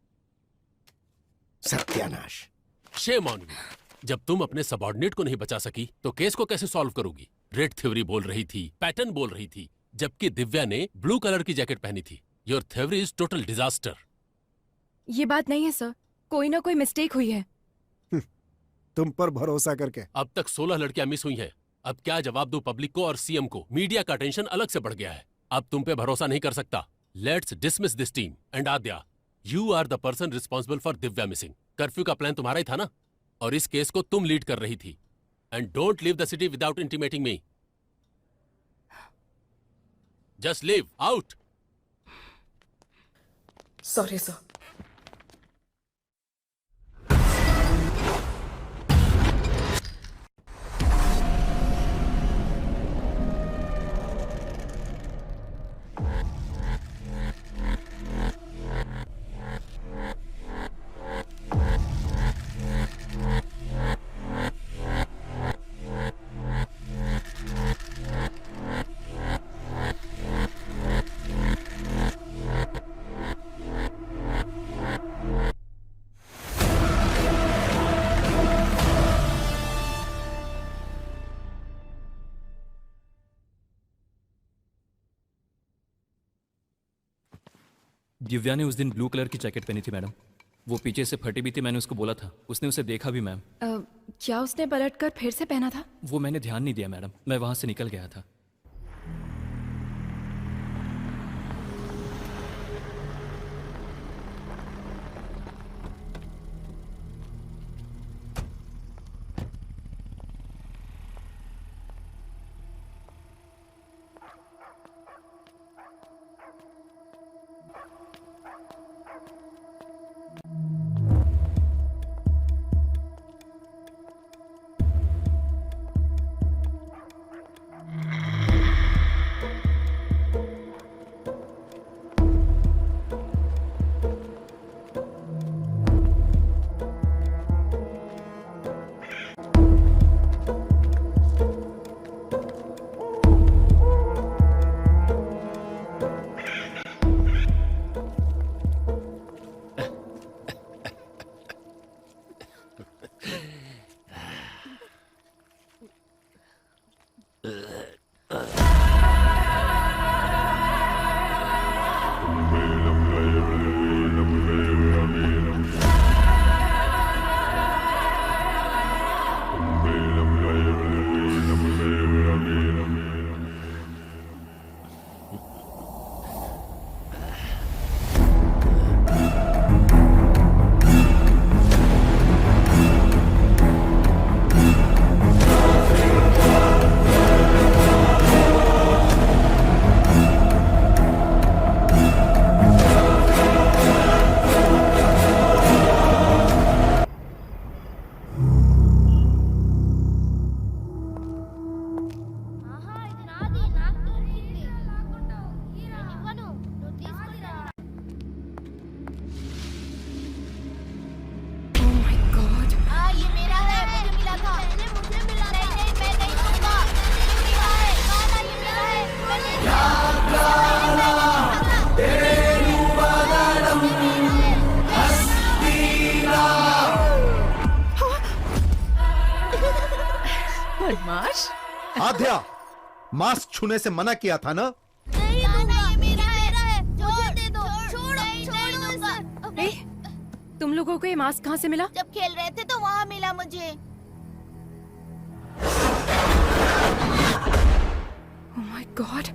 सत्यानाश। Shame on you. जब तुम अपने सबऑर्डिनेट को नहीं बचा सकी तो केस को कैसे सॉल्व करोगी? रेड थ्योरी बोल रही थी, पैटर्न बोल रही थी, जबकि दिव्या ने ब्लू कलर की जैकेट पहनी थी। Your theory is total disaster. ये बात नहीं है सर, कोई ना कोई मिस्टेक हुई है। तुम पर भरोसा करके। अब तक 16 लड़कियां मिस हुई हैं। अब क्या जवाब दूं पब्लिक को और सीएम को? मीडिया का टेंशन अलग से बढ़ गया है। अब तुम पे भरोसा नहीं कर सकता। Let's dismiss this team and Aadya, you are the person responsible for Divya missing. Curfew का प्लान तुम्हारा ही था ना, और इस केस को तुम लीड कर रही थी। And don't leave the city without intimating me. Just leave out. Sorry sir. Divya ने उस दिन ब्लू कलर की जैकेट पहनी थी मैडम। वो पीछे से फटी भी थी, मैंने उसको बोला था। उसने उसे देखा भी मैम। क्या उसने पलटकर फिर से पहना था? वो मैंने ध्यान नहीं दिया मैडम, मैं वहां से निकल गया था। बदमाश। आध्या, मास्क छूने से मना किया था ना? नहीं दूंगा, ये मेरा है। मुझे दे दो। छोड़ो। तुम लोगों को ये मास्क कहाँ से मिला? जब खेल रहे थे तो वहाँ मिला मुझे। Oh my God!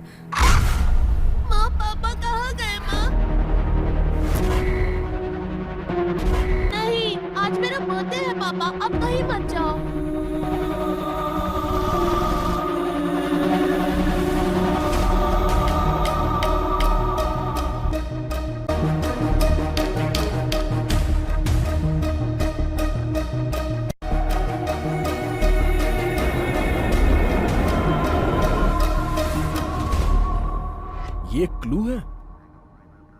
माँ, पापा कहाँ गए माँ? नहीं, आज मेरा बर्थडे है पापा, अब कहीं मत जाओ। ये क्लू है।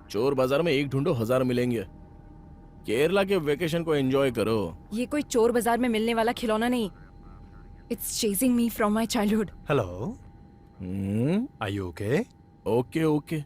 चोर बाजार में एक ढूंढो 1000 मिलेंगे। केरला के वेकेशन को एंजॉय करो। ये कोई चोर बाजार में मिलने वाला खिलौना नहीं। It's chasing me from my childhood. Hello. Are you okay? Okay, okay.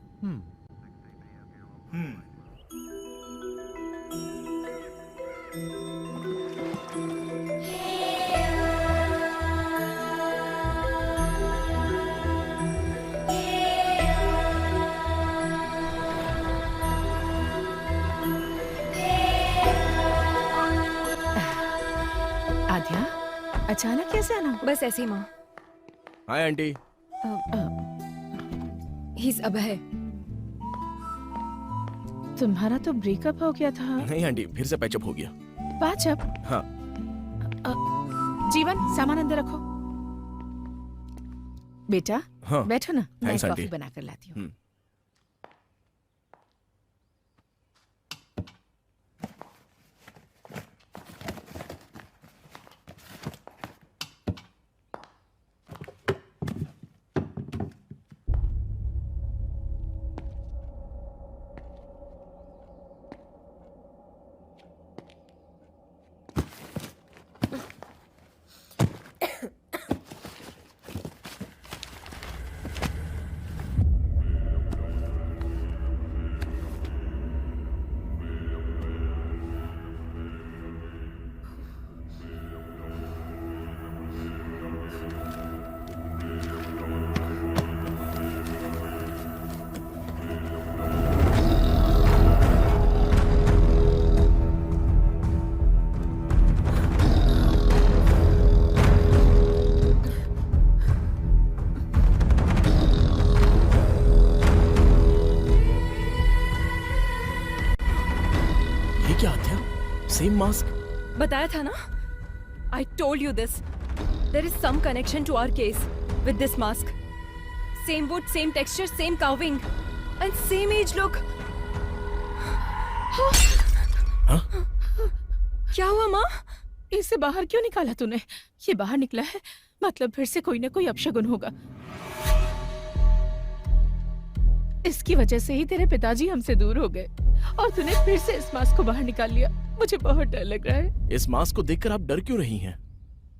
आध्या, अचानक कैसे आना? बस ऐसे ही माँ। Hi aunty. He's अभय। तुम्हारा तो ब्रेकअप हो गया था। नहीं आंटी, फिर से पैचअप हो गया। पैचअप? हाँ। जीवन, सामान अंदर रखो। बेटा, हाँ। बैठो ना, मैं Thanks, कॉफी आंटी। बना कर लाती हूँ। Same mask. बताया था ना? I told you this. There is some connection to our case with this mask. Same wood, same texture, same carving, and same age look. हाँ? क्या हुआ माँ? इसे बाहर क्यों निकाला तूने? ये बाहर निकला है, मतलब फिर से कोई ना कोई अपशगुन होगा। इसकी वजह से ही तेरे पिताजी हमसे दूर हो गए और तूने फिर से इस मास्क को बाहर निकाल लिया। मुझे बहुत डर लग रहा है। इस मास्क को देखकर आप डर क्यों रही हैं?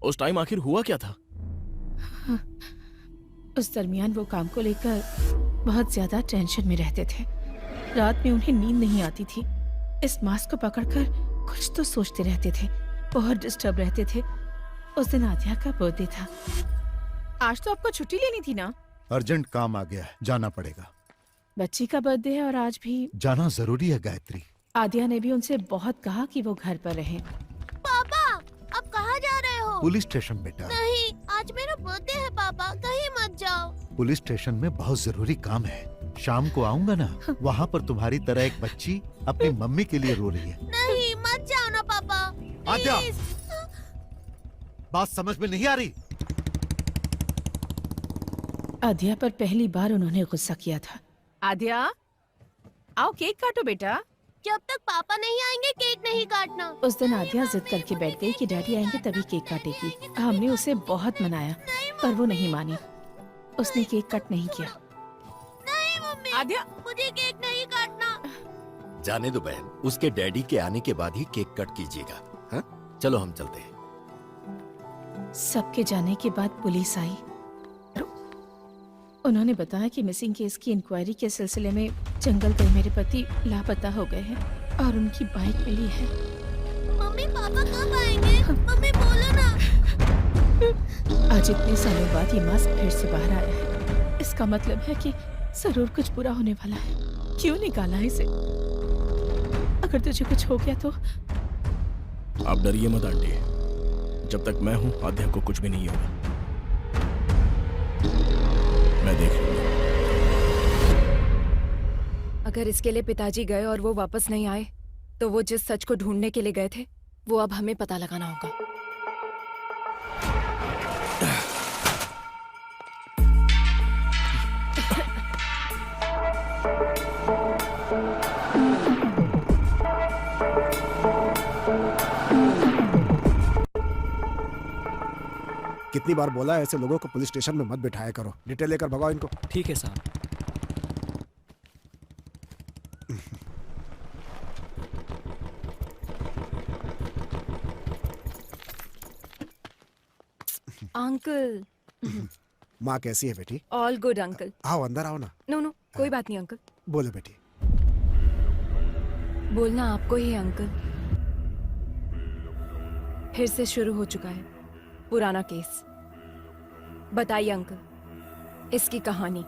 उस टाइम आखिर हुआ क्या था? उस दरमियान वो काम को लेकर बहुत ज्यादा टेंशन में रहते थे। रात में उन्हें नींद नहीं आती थी। इस मास्क को पकड़कर कुछ तो सोचते रहते थे, बहुत डिस्टर्ब रहते थे। उस दिन आध्या का बर्थडे था। आज तो आपको छुट्टी लेनी थी ना? अर्जेंट काम आ गया है, जाना पड़ेगा। बच्ची का बर्थडे है और आज भी जाना जरूरी है गायत्री। आध्या ने भी उनसे बहुत कहा कि वो घर पर रहें। पापा, अब कहाँ जा रहे हो? पुलिस स्टेशन बेटा। नहीं, आज मेरा बर्थडे है पापा, कहीं मत जाओ। पुलिस स्टेशन में बहुत जरूरी काम है। शाम को आऊंगा ना, वहाँ पर तुम्हारी तरह एक बच्ची अपनी मम्मी के लिए रो रही है। नहीं, मत जाओ ना पापा। आध्या, बात समझ में नहीं आ रही? आध्या पर पहली बार उन्होंने गुस्सा किया था। आध्या, आओ केक काटो बेटा। जब तक पापा नहीं आएंगे केक नहीं काटना। उस दिन आध्या जिद करके बैठ गई कि डैडी आएंगे तभी केक काटेगी। हमने उसे बहुत मनाया पर वो नहीं मानी। उसने केक कट नहीं किया। नहीं मम्मी, आध्या, मुझे केक नहीं काटना। जाने दो बहन, उसके डैडी के आने के बाद ही केक कट कीजिएगा। हाँ, चलो हम चलते हैं। सबके जाने के बाद पुलिस आई। उन्होंने बताया कि मिसिंग केस की इंक्वायरी के सिलसिले में जंगल गए मेरे पति लापता हो गए हैं और उनकी बाइक मिली है। मम्मी, पापा कब आएंगे? मम्मी बोलो ना। आज इतने सालों बाद ये मास्क फिर से बाहर आया है। इसका मतलब है कि जरूर कुछ बुरा होने वाला है। क्यों निकाला इसे? अगर तुझे कुछ हो गया तो? आप डरिए मत आंटी, जब तक मैं हूं आद्या को कुछ भी नहीं होगा। मैं देख लूंगा। अगर इसके लिए पिताजी गए और वो वापस नहीं आए, तो वो जिस सच को ढूंढने के लिए गए थे वो अब हमें पता लगाना होगा। कितनी बार बोला है ऐसे लोगों को पुलिस स्टेशन में मत बिठाया करो। डिटेल लेकर भगाओ इनको। ठीक है साहब। अंकल। माँ कैसी है बेटी? All good uncle. आओ अंदर आओ ना। नो नो कोई बात नहीं अंकल। बोलो बेटी। बोलना आपको ही है अंकल। फिर से शुरू हो चुका है पुराना केस। बताइए अंकल इसकी कहानी।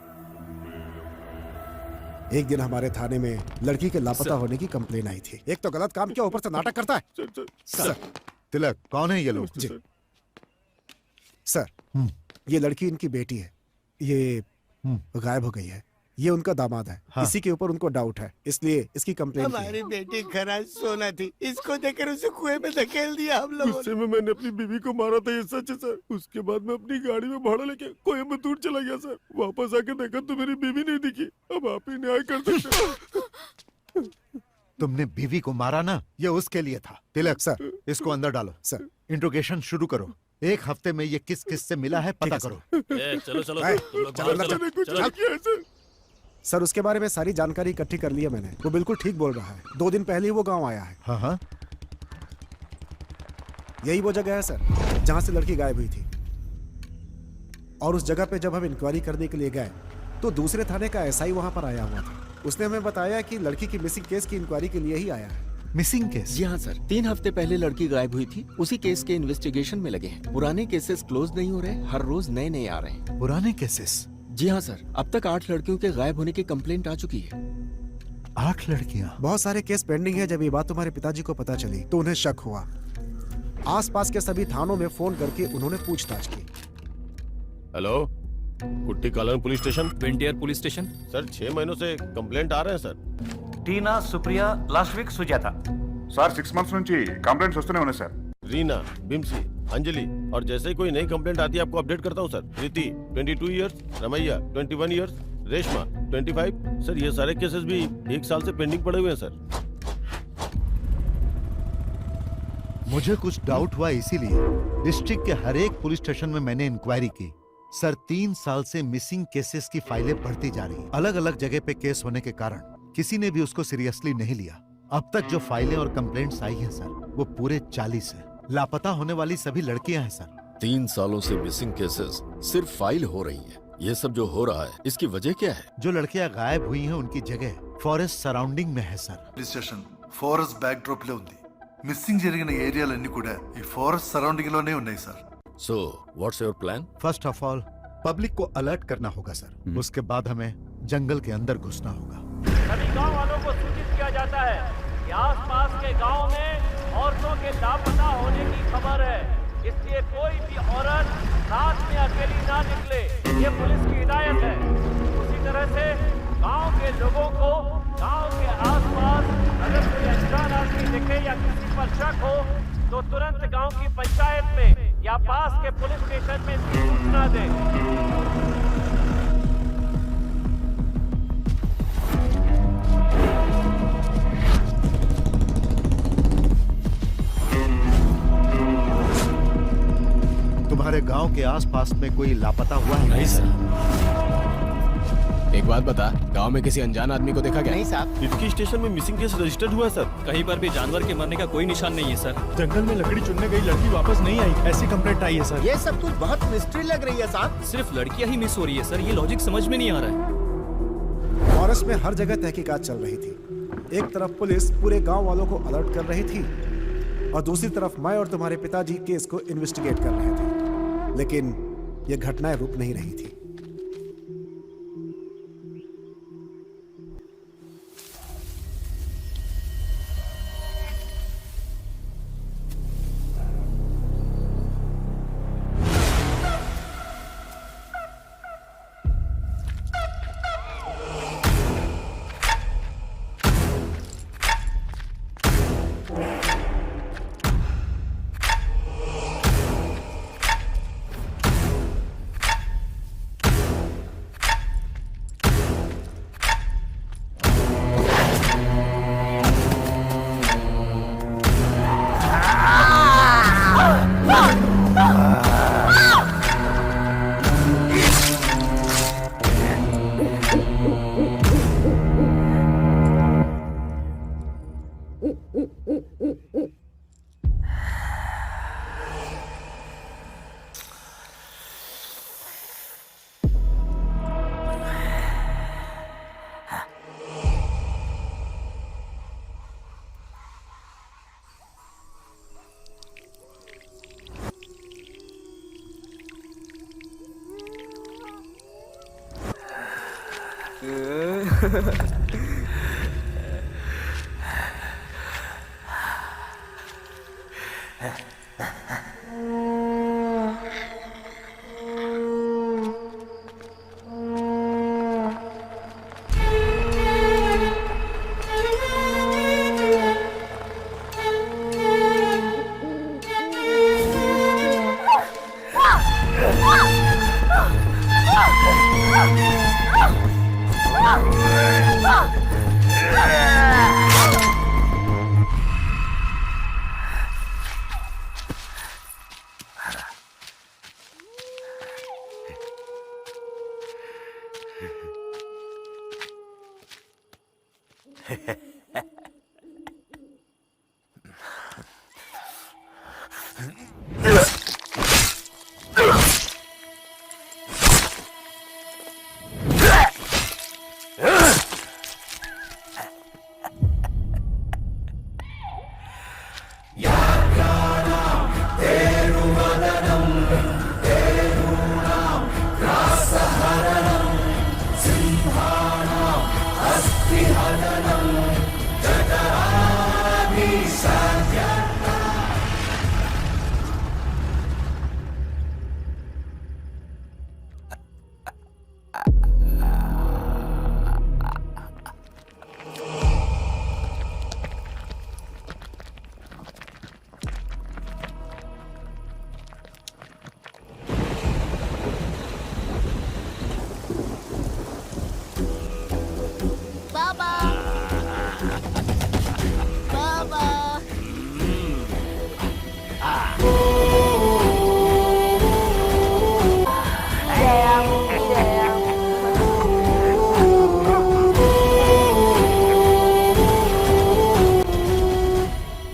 एक दिन हमारे थाने में लड़की के लापता होने की कंप्लेन आई थी। एक तो गलत काम किया, ऊपर से नाटक करता है। सर तिलक, कौन है ये लोग? जी सर, ये लड़की इनकी बेटी है। ये गायब हो गई है। ये उनका दामाद है। हाँ। इसी के ऊपर उनको डाउट है, इसलिए इसकी कंप्लेन की है। हमारी बेटी खरा सोना थी, इसको देखकर उसे कुएं में धकेल दिया हम लोगों ने। गुस्से में मैंने अपनी बीवी को मारा था, ये सच है सर। उसके बाद मैं अपनी गाड़ी में भाड़ा लेके कोयम्बतूर चला गया सर। वापस आके देखा तो मेरी बीवी नहीं दिखी। अब आप ही न्याय कर सकते हो। तुमने बीवी को मारा ना, ये उसके लिए था। तिलक सर, इसको अंदर डालो। सर, इंट्रोगेशन शुरू करो। एक हफ्ते में ये किस किस से मिला है पता करो। चलो चलो तुम लोग बाहर चलो। सर उसके बारे में सारी जानकारी इकट्ठी कर ली है मैंने। वो बिल्कुल ठीक बोल रहा है। 2 दिन पहले ही वो गांव आया है। हाँ हाँ, यही वो जगह है सर जहां से लड़की गायब हुई थी। और उस जगह पे जब हम इंक्वायरी करने के लिए गए तो दूसरे थाने का एसआई वहां पर आया हुआ था। उसने हमें बताया कि लड़की की मिसिंग केस की इंक्वायरी के लिए ही आया है। Missing case? जी हाँ सर, 3 हफ्ते पहले लड़की गायब हुई थी। उसी केस के इन्वेस्टिगेशन में लगे हैं। पुराने केसेस क्लोज नहीं हो रहे, हर रोज नए नए आ रहे हैं। पुराने केसेस? जी हाँ सर, अब तक 8 लड़कियों के गायब होने की कंप्लेंट आ चुकी है। 8 लड़कियाँ? बहुत सारे केस पेंडिंग है। जब ये बात तुम्हारे पिताजी को पता चली तो उन्हें शक हुआ। आसपास के सभी थानों में फोन करके उन्होंने पूछताछ की। Hello, Kutti Kalan police station. विंटियर पुलिस स्टेशन। सर 6 महीनों से कंप्लेंट आ रहे हैं सर। Tina, Supriya, last week Sujata. Sir 6 months నుంచి కంప్లైంట్స్ వస్తూనే ఉన్నాయి సార్. रीना, बिम्सी, अंजलि, और जैसे ही कोई नई कंप्लेंट आती है आपको अपडेट करता हूँ sir. Preeti 22 years, Ramaiah 21 years, Reshma 25। Sir ये सारे केसेस भी 1 साल से पेंडिंग पड़े हुए हैं सर। मुझे कुछ डाउट हुआ, इसीलिए डिस्ट्रिक्ट के हर एक पुलिस स्टेशन में मैंने इंक्वायरी की। सर 3 साल से मिसिंग केसेस की फाइलें बढ़ती जा रही। अलग अलग जगह पे केस होने के कारण किसी ने भी उसको सीरियसली नहीं लिया। अब तक जो फाइलें और कंप्लेंट्स आई हैं सर, वो पूरे 40 है। लापता होने वाली सभी लड़कियां हैं सर। 3 सालों से मिसिंग केसेस सिर्फ फाइल हो रही है। ये सब जो हो रहा है इसकी वजह क्या है? जो लड़कियां गायब हुई हैं उनकी जगह फॉरेस्ट सराउंडिंग में है sir. Police station forest back drop లో ఉంది. మిస్సింగ్ జరిగిన ఏరియాలన్నీ కూడా ఈ ఫారెస్ట్ సరౌండింగ్ లోనే ఉన్నాయి sir. So, what's your plan? First of all public को अलर्ट करना होगा सर। उसके बाद हमें जंगल के अंदर घुसना होगा। सभी गांव वालों को सूचित किया जाता है कि आसपास के गांव में औरतों के लापता होने की खबर है, इसलिए कोई भी औरत रात में अकेली ना निकले, ये पुलिस की हिदायत है। उसी तरह से गांव के लोगों को गांव के आसपास अगर कोई अनजान आदमी दिखे या किसी पर शक हो तो तुरंत गांव की पंचायत में या पास के पुलिस स्टेशन में सूचना दें। तुम्हारे गांव के आसपास में कोई लापता हुआ है? नहीं सर। एक बात बता, गांव में किसी अनजान आदमी को देखा क्या? नहीं साहब। इटकी स्टेशन में मिसिंग केस रजिस्टर्ड हुआ है सर। कहीं पर भी जानवर के मरने का कोई निशान नहीं है सर। जंगल में लकड़ी चुनने गई लड़की वापस नहीं आई, ऐसी कंप्लेंट आई है सर। ये सब कुछ बहुत मिस्ट्री लग रही है साहब। सिर्फ लड़कियां ही मिस हो रही है सर, ये लॉजिक समझ में नहीं आ रहा है। फॉरेस्ट में हर जगह तहकीकात चल रही थी। एक तरफ पुलिस पूरे गांव वालों को अलर्ट कर रही थी और दूसरी तरफ मैं और तुम्हारे पिताजी केस को इन्वेस्टिगेट कर रहे थे। लेकिन ये घटनाएं रुक नहीं रही थी।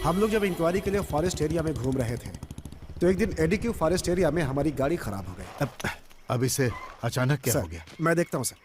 हम लोग जब इंक्वायरी के लिए फॉरेस्ट एरिया में घूम रहे थे तो एक दिन एडीक्यू फॉरेस्ट एरिया में हमारी गाड़ी खराब हो गई। अब इसे अचानक क्या हो गया? मैं देखता हूँ सर।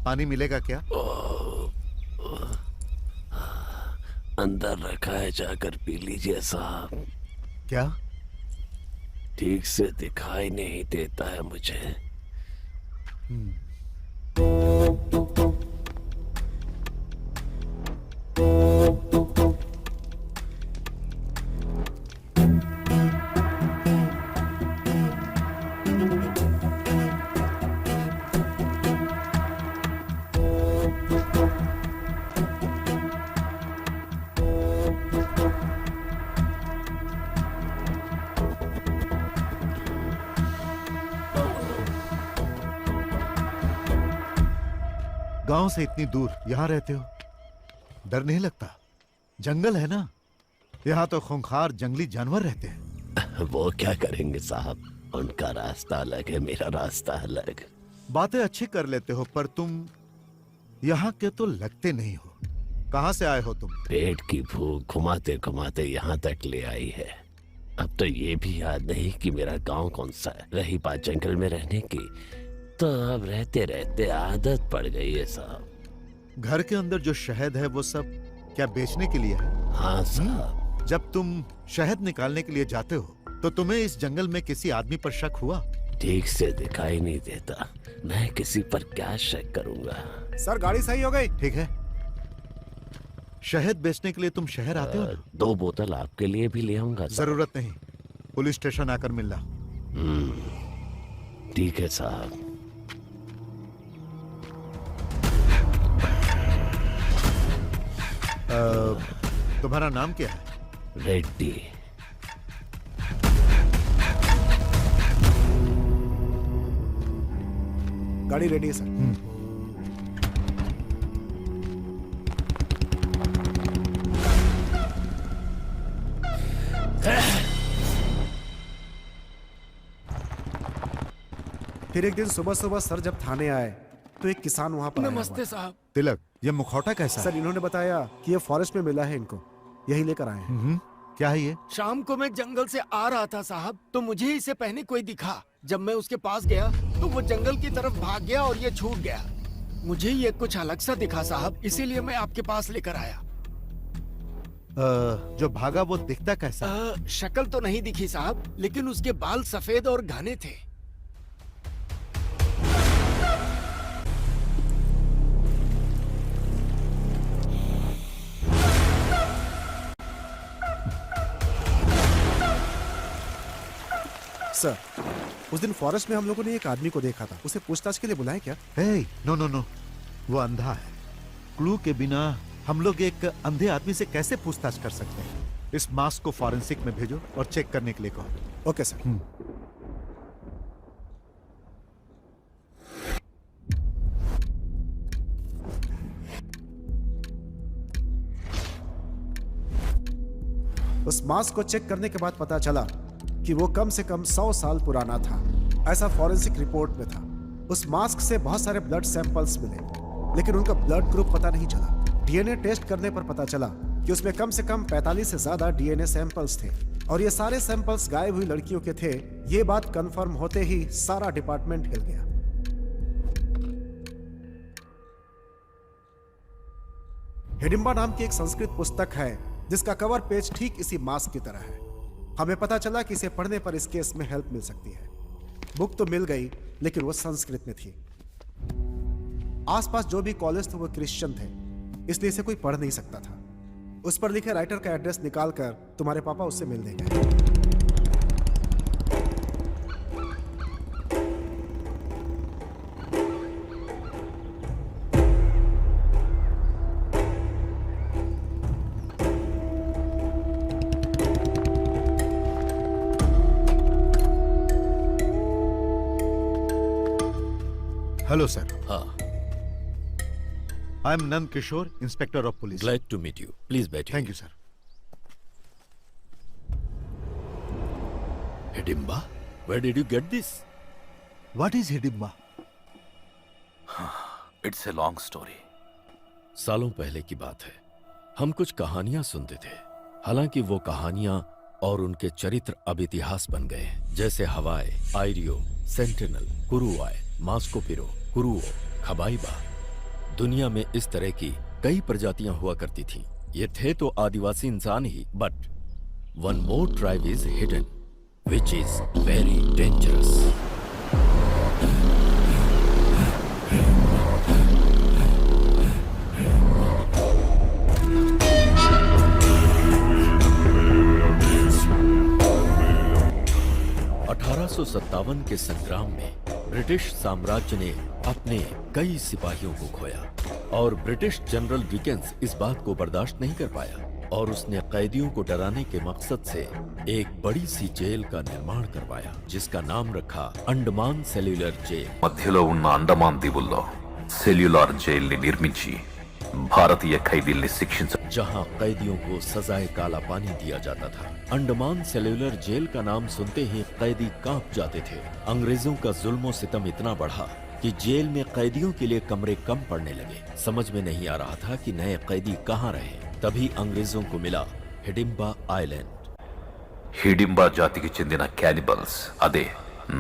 पानी मिलेगा क्या? अंदर रखा है, जाकर पी लीजिए साहब। क्या? ठीक से दिखाई नहीं देता है मुझे। गांव से इतनी दूर यहाँ रहते हो, डर नहीं लगता? जंगल है ना, यहाँ तो खूंखार जंगली जानवर रहते हैं। वो क्या करेंगे साहब, उनका रास्ता अलग है, मेरा रास्ता अलग। बातें अच्छी कर लेते हो पर तुम यहाँ के तो लगते नहीं हो। कहाँ से आए हो तुम? पेट की भूख घुमाते घुमाते यहाँ तक ले आई है। अब तो ये भी याद नहीं कि मेरा गांव कौन सा है। रही बात जंगल में रहने की, तो अब रहते रहते आदत पड़ गई है साहब। घर के अंदर जो शहद है वो सब क्या बेचने के लिए है? हाँ साहब। जब तुम शहद निकालने के लिए जाते हो तो तुम्हें इस जंगल में किसी आदमी पर शक हुआ? ठीक से दिखाई नहीं देता, मैं किसी पर क्या शक करूंगा। सर गाड़ी सही हो गई। ठीक है। शहद बेचने के लिए तुम शहर आते हो ना? 2 बोतल आपके लिए भी ले आऊंगा। जरूरत नहीं, पुलिस स्टेशन आकर मिलना। ठीक है साहब। तुम्हारा नाम क्या है? रेड्डी। गाड़ी रेडी है सर। फिर एक दिन सुबह सुबह सर जब थाने आए तो एक किसान वहाँ पर नमस्ते साहब। तिलक, ये मुखौटा कैसा सर? इन्होंने बताया कि ये फॉरेस्ट में मिला है इनको, यही लेकर आए हैं। क्या है ये? शाम को मैं जंगल से आ रहा था साहब, तो मुझे इसे पहने कोई दिखा। जब मैं उसके पास गया तो वो जंगल की तरफ भाग गया और ये छूट गया। मुझे ये कुछ अलग सा दिखा साहब, इसीलिए मैं आपके पास लेकर आया। जो भागा वो दिखता कैसा? शक्ल तो नहीं दिखी साहब, लेकिन उसके बाल सफेद और घने थे। सर, उस दिन फॉरेस्ट में हम लोगों ने एक आदमी को देखा था, उसे पूछताछ के लिए बुलाए क्या? नो नो नो, वो अंधा है। क्लू के बिना हम लोग एक अंधे आदमी से कैसे पूछताछ कर सकते हैं? इस मास्क को फॉरेंसिक में भेजो और चेक करने के लिए कहो। Okay sir. उस मास्क को चेक करने के बाद पता चला कि वो कम से कम 100 साल पुराना था, ऐसा फॉरेंसिक रिपोर्ट में था। उस मास्क से बहुत सारे ब्लड सैंपल्स मिले, लेकिन उनका ब्लड ग्रुप पता नहीं चला। डीएनए टेस्ट करने पर पता चला कि उसमें कम से कम 45 से ज्यादा डीएनए सैंपल्स थे, और ये सारे सैंपल्स गायब हुई लड़कियों के थे। ये बात कंफर्म होते ही सारा डिपार्टमेंट हिल गया। हिडिंबा नाम की एक संस्कृत पुस्तक है जिसका कवर पेज ठीक इसी मास्क की तरह है। हमें पता चला कि इसे पढ़ने पर इस केस में हेल्प मिल सकती है। बुक तो मिल गई, लेकिन वो संस्कृत में थी। आसपास जो भी कॉलेज थे वो क्रिश्चियन थे, इसलिए इसे कोई पढ़ नहीं सकता था। उस पर लिखे राइटर का एड्रेस निकालकर तुम्हारे पापा उससे मिल देंगे। Hello sir. हाँ। I am Nand Kishore, inspector of police. Glad to meet you. Please बैठिए। Thank you sir. Hidimba, where did you get this? What is Hidimba? It's a long story. सालों पहले की बात है। हम कुछ कहानियां सुनते थे, हालांकि वो कहानियां और उनके चरित्र अब इतिहास बन गए हैं, जैसे हवाई, आयरियो, सेंटिनल, कुरुआय, मास्कोपिरो, कुरुओ, खबाइबा। दुनिया में इस तरह की कई प्रजातियां हुआ करती थीं। ये थे तो आदिवासी इंसान ही, but one more tribe is hidden, which is very dangerous. सत्तावन के संग्राम में ब्रिटिश साम्राज्य ने अपने कई सिपाहियों को खोया और ब्रिटिश जनरल डिकेंस इस बात को बर्दाश्त नहीं कर पाया और उसने कैदियों को डराने के मकसद से एक बड़ी सी जेल का निर्माण करवाया जिसका नाम रखा अंडमान सेल्युलर जेल। మధ్యలో ఉన్న అండమాన్ దీవుల్లో సెల్యులార్ జైల్ని నిర్మించి भारतीय ఖైదీల్ని శిక్షించ जहां कैदियों को सजाए काला पानी दिया जाता था। अंडमान सेल्युलर जेल का नाम सुनते ही कैदी कांप जाते थे। अंग्रेजों का जुल्मो सितम इतना बढ़ा कि जेल में कैदियों के लिए कमरे कम पड़ने लगे। समझ में नहीं आ रहा था कि नए कैदी कहाँ रहे। तभी अंग्रेजों को मिला हिडिंबा आइलैंड। హిడింబా జాతికి చెందిన క్యానిబల్స్ అదే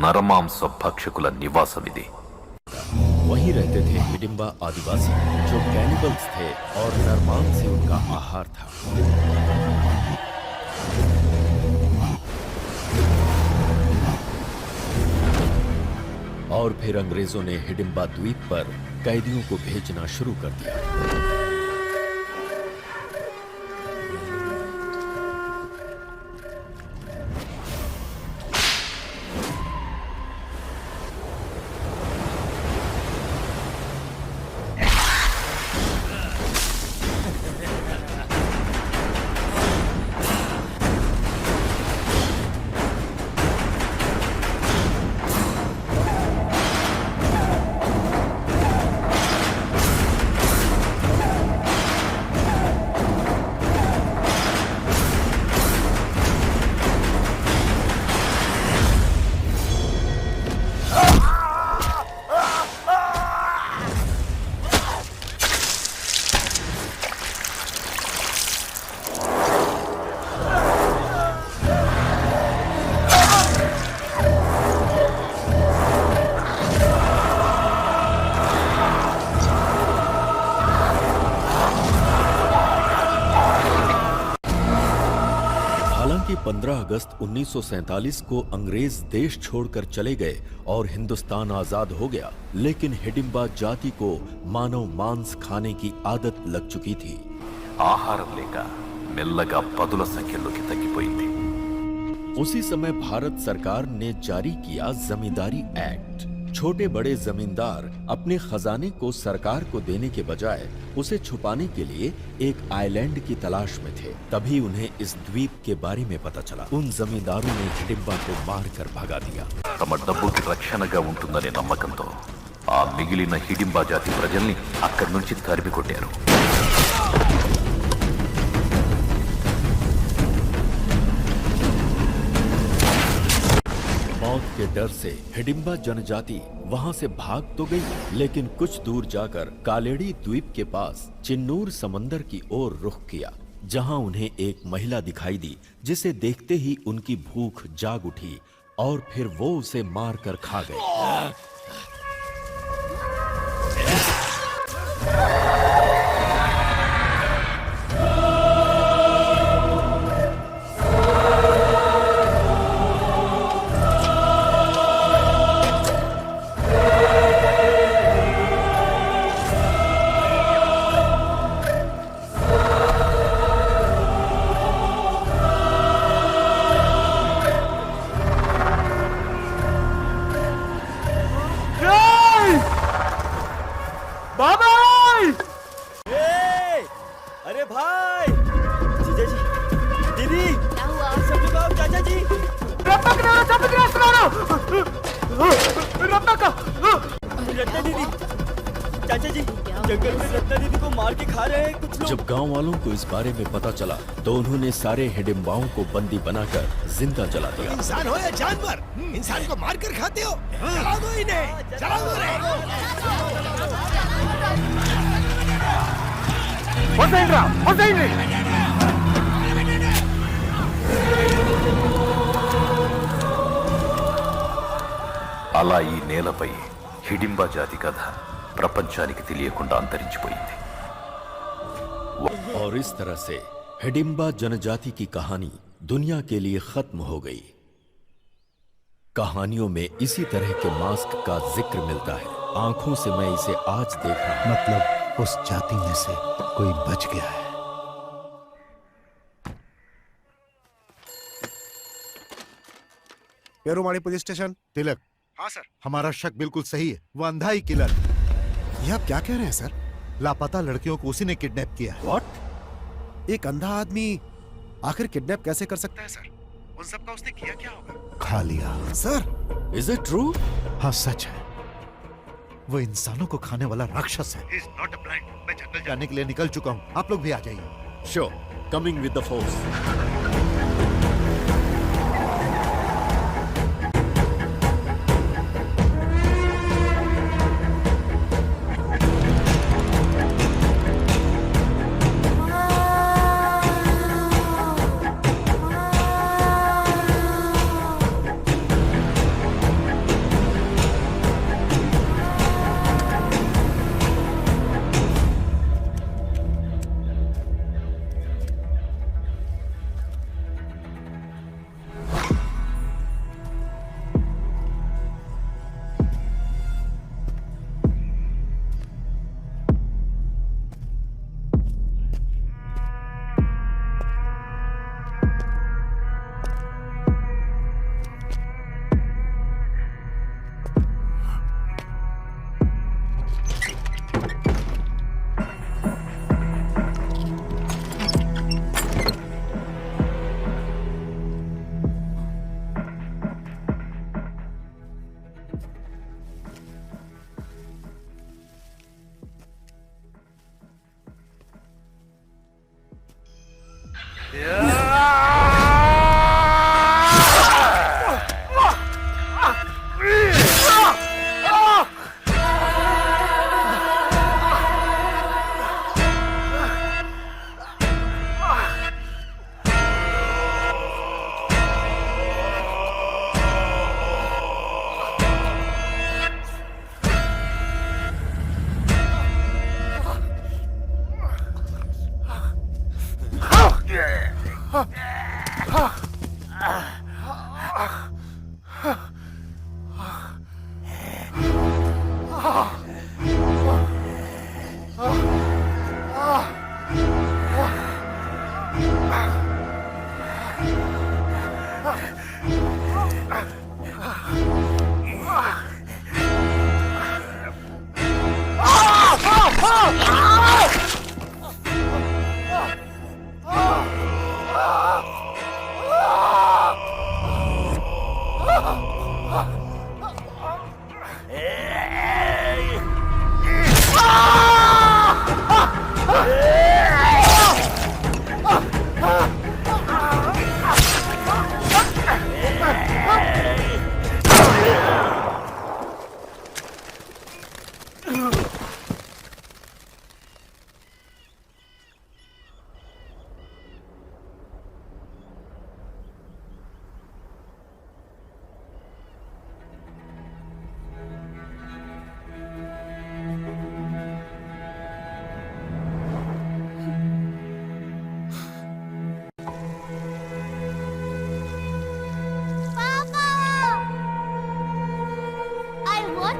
నరమాంస భక్షకుల నివాసం ఇది। वहीं रहते थे हिडिंबा आदिवासी जो कैनिबल्स थे और नरमांस से उनका आहार था। और फिर अंग्रेजों ने हिडिंबा द्वीप पर कैदियों को भेजना शुरू कर दिया। हालांकि 15 अगस्त 1947 को अंग्रेज देश छोड़कर चले गए और हिंदुस्तान आजाद हो गया, लेकिन हिडिंबा जाति को मानव मांस खाने की आदत लग चुकी थी। ఆహారం లేక మెల్లగా పదుల సంఖ్యలోకి తగ్గిపోయింది। उसी समय भारत सरकार ने जारी किया जमींदारी एक्ट। छोटे बड़े जमींदार अपने खजाने को सरकार को देने के बजाय उसे छुपाने के लिए एक आइलैंड की तलाश में थे। तभी उन्हें इस द्वीप के बारे में पता चला। उन जमींदारों ने हिडिंबा को मारकर भगा दिया। తమ డబ్బుకి రక్షణగా ఉంటుందనే నమ్మకంతో ఆ మిగిలిన హిడింబా జాతి ప్రజల్ని అక్కడి నుంచి తరిమి కొట్టారు। मौत के डर से हिडिंबा जनजाति वहां से भाग तो गई, लेकिन कुछ दूर जाकर कालेड़ी द्वीप के पास चिन्नूर समंदर की ओर रुख किया, जहां उन्हें एक महिला दिखाई दी, जिसे देखते ही उनकी भूख जाग उठी और फिर वो उसे मारकर खा गए। अरे भाई, जीजा जी, दीदी, सब लोग आओ, चाचा जी। रत्ना दीदी, चाचा जी, जंगल में रत्ना दीदी को मार के खा रहे हैं कुछ लोग। जब गांव वालों को इस बारे में पता चला तो उन्होंने सारे हिडिंबाओं को बंदी बनाकर जिंदा जला दिया। इंसान हो या जानवर, इंसान को मार कर खाते हो। जला दो इन्हें, जला दो रे। అలా ఈ నేలపై హిడింబా జాతి కథ ప్రపంచానికి తెలియకుండా అంతరించిపోయింది। और इस तरह से हिडिंबा जनजाति की कहानी दुनिया के लिए खत्म हो गई। कहानियों में इसी तरह के मास्क का जिक्र मिलता है। आंखों से मैं इसे आज देख रहा हूं। मतलब उस जाति में से कोई बच गया है। पेरुमाड़ी पुलिस स्टेशन। तिलक। हाँ सर। हमारा शक बिल्कुल सही है, वो अंधा ही किलर। ये आप क्या कह रहे हैं सर? लापता लड़कियों को उसी ने किडनैप किया है। What? एक अंधा आदमी आखिर किडनैप कैसे कर सकता है सर? उन सब का उसने किया क्या होगा? खा लिया। Sir, is it true? हाँ सच है, वो इंसानों को खाने वाला राक्षस है। He's not a blind. मैं जंगल जाने के लिए निकल चुका हूँ, आप लोग भी आ जाइए। Sure, coming with the force.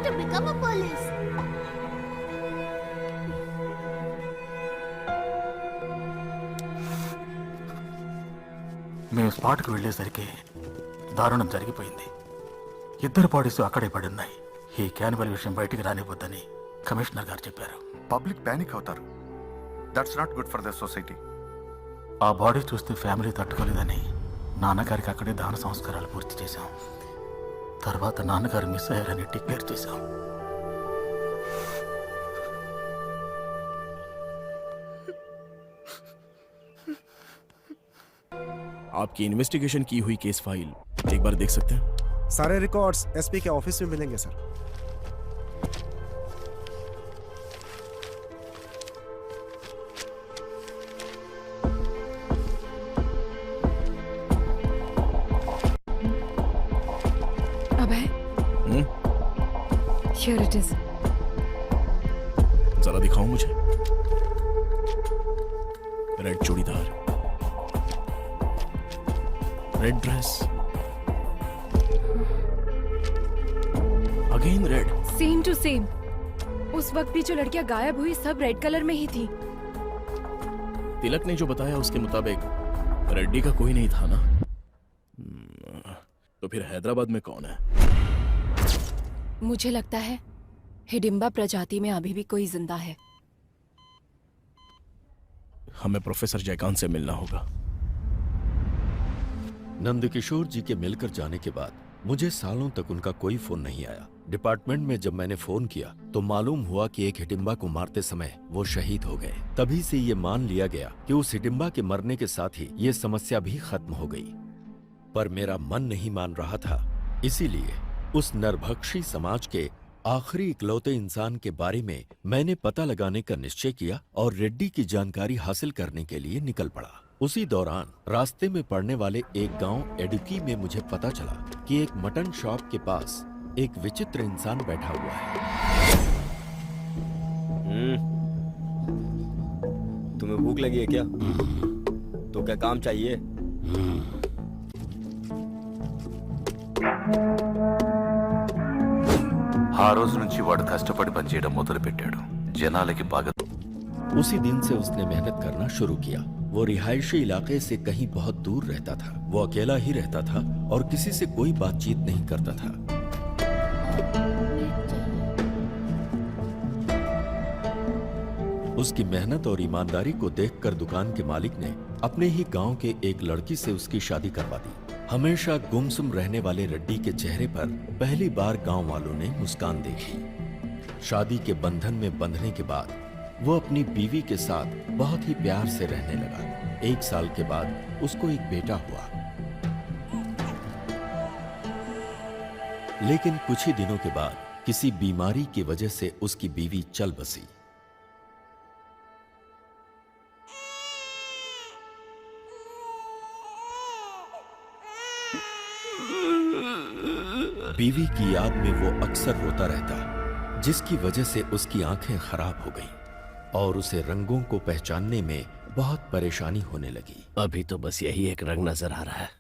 to become a police. మేము స్పాట్కు వెళ్ళేసరికి దారుణం జరిగిపోయింది. ఇద్దరు బాడీస్ అక్కడే పడి ఉన్నాయి. ఈ క్యానిబల్ విషయం బయటికి రానివ్వద్దని కమిషనర్ గారు చెప్పారు. పబ్లిక్ ప్యానిక్ అవుతారు. That's not good for the society. ఆ బాడీ చూస్తే ఫ్యామిలీ తట్టుకోలేదని నాన్నగారికి అక్కడే దాన సంస్కారాలు పూర్తి చేశాం. తర్వాత నాన్నగారు మిస్ అయ్యారని డిక్లేర్ చేశాం. आपकी इन्वेस्टिगेशन की हुई केस फाइल एक बार देख सकते हैं? सारे रिकॉर्ड्स एसपी के ऑफिस में मिलेंगे sir. Abhay, Here it is. जरा दिखाओ मुझे. Red churidar, red dress, again red. Same to same. उस वक्त भी जो लड़कियां गायब हुई सब रेड कलर में ही थी. तिलक ने जो बताया उसके मुताबिक रेड्डी का कोई नहीं था ना? तो फिर हैदराबाद में कौन है? मुझे लगता है हिडिंबा प्रजाति में अभी भी कोई जिंदा है. हमें प्रोफेसर जयकांत से मिलना होगा. नंदकिशोर जी के मिलकर जाने के बाद मुझे सालों तक उनका कोई फोन नहीं आया. डिपार्टमेंट में जब मैंने फोन किया तो मालूम हुआ कि एक हिडिंबा को मारते समय वो शहीद हो गए. तभी से ये मान लिया गया कि उस हिडिंबा के मरने के साथ ही ये समस्या भी खत्म हो गई. पर मेरा मन नहीं मान रहा था. इसीलिए उस नरभक्षी समाज के आखिरी इकलौते इंसान के बारे में मैंने पता लगाने का निश्चय किया और रेड्डी की जानकारी हासिल करने के लिए निकल पड़ा. उसी दौरान रास्ते में पड़ने वाले एक गांव एडुकी में मुझे पता चला कि एक मटन शॉप के पास एक विचित्र इंसान बैठा हुआ है. तुम्हें भूख लगी है क्या? तो क्या काम चाहिए? ఆ రోజు నుంచి వాడు కష్టపడి పనిచేయడం మొదలుపెట్టాడు. జనాలకి బాగా. उसी दिन से उसने मेहनत करना शुरू किया. वो रिहायशी इलाके से कहीं बहुत दूर रहता था. वो अकेला ही रहता था और किसी से कोई बातचीत नहीं करता था. उसकी मेहनत और ईमानदारी को देखकर दुकान के मालिक ने अपने ही गांव के एक लड़की से उसकी शादी करवा दी. हमेशा गुमसुम रहने वाले रेड्डी के चेहरे पर पहली बार गांव वालों ने मुस्कान देखी. शादी के बंधन में बंधने के बाद वो अपनी बीवी के साथ बहुत ही प्यार से रहने लगा. 1 साल के बाद उसको एक बेटा हुआ. लेकिन कुछ ही दिनों के बाद किसी बीमारी की वजह से उसकी बीवी चल बसी. बीवी की याद में वो अक्सर रोता रहता, जिसकी वजह से उसकी आंखें खराब हो गईं और उसे रंगों को पहचानने में बहुत परेशानी होने लगी. अभी तो बस यही एक रंग नजर आ रहा है.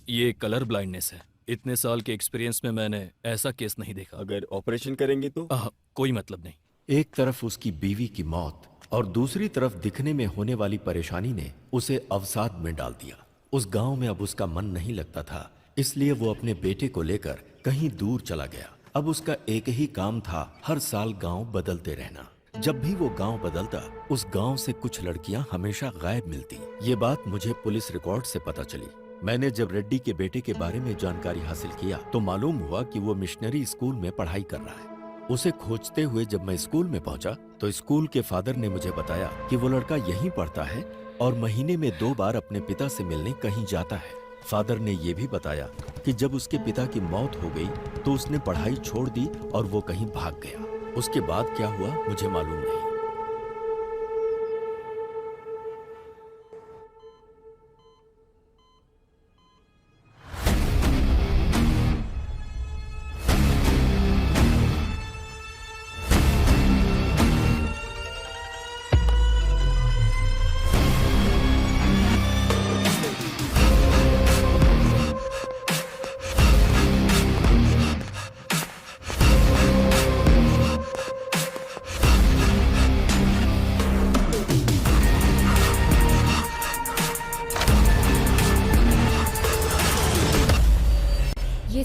ये कलर ब्लाइंडनेस है। इतने साल के एक्सपीरियंस में मैंने ऐसा केस नहीं देखा। अगर ऑपरेशन करेंगे तो? कोई मतलब नहीं। एक तरफ उसकी बीवी की मौत और दूसरी तरफ दिखने में होने वाली परेशानी ने उसे अवसाद में डाल दिया। उस गांव में अब उसका मन नहीं लगता था, इसलिए वो अपने बेटे को लेकर कहीं दूर चला गया। अब उसका एक ही काम था, हर साल गांव बदलते रहना। जब भी वो गांव बदलता, उस गांव से कुछ लड़कियां हमेशा गायब मिलती। ये बात मुझे पुलिस रिकॉर्ड से पता चली। मैंने जब रेड्डी के बेटे के बारे में जानकारी हासिल किया तो मालूम हुआ कि वो मिशनरी स्कूल में पढ़ाई कर रहा है। उसे खोजते हुए जब मैं स्कूल में पहुंचा तो स्कूल के फादर ने मुझे बताया कि वो लड़का यहीं पढ़ता है और महीने में 2 बार अपने पिता से मिलने कहीं जाता है। फादर ने ये भी बताया कि जब उसके पिता की मौत हो गई तो उसने पढ़ाई छोड़ दी और वो कहीं भाग गया। उसके बाद क्या हुआ मुझे मालूम नहीं।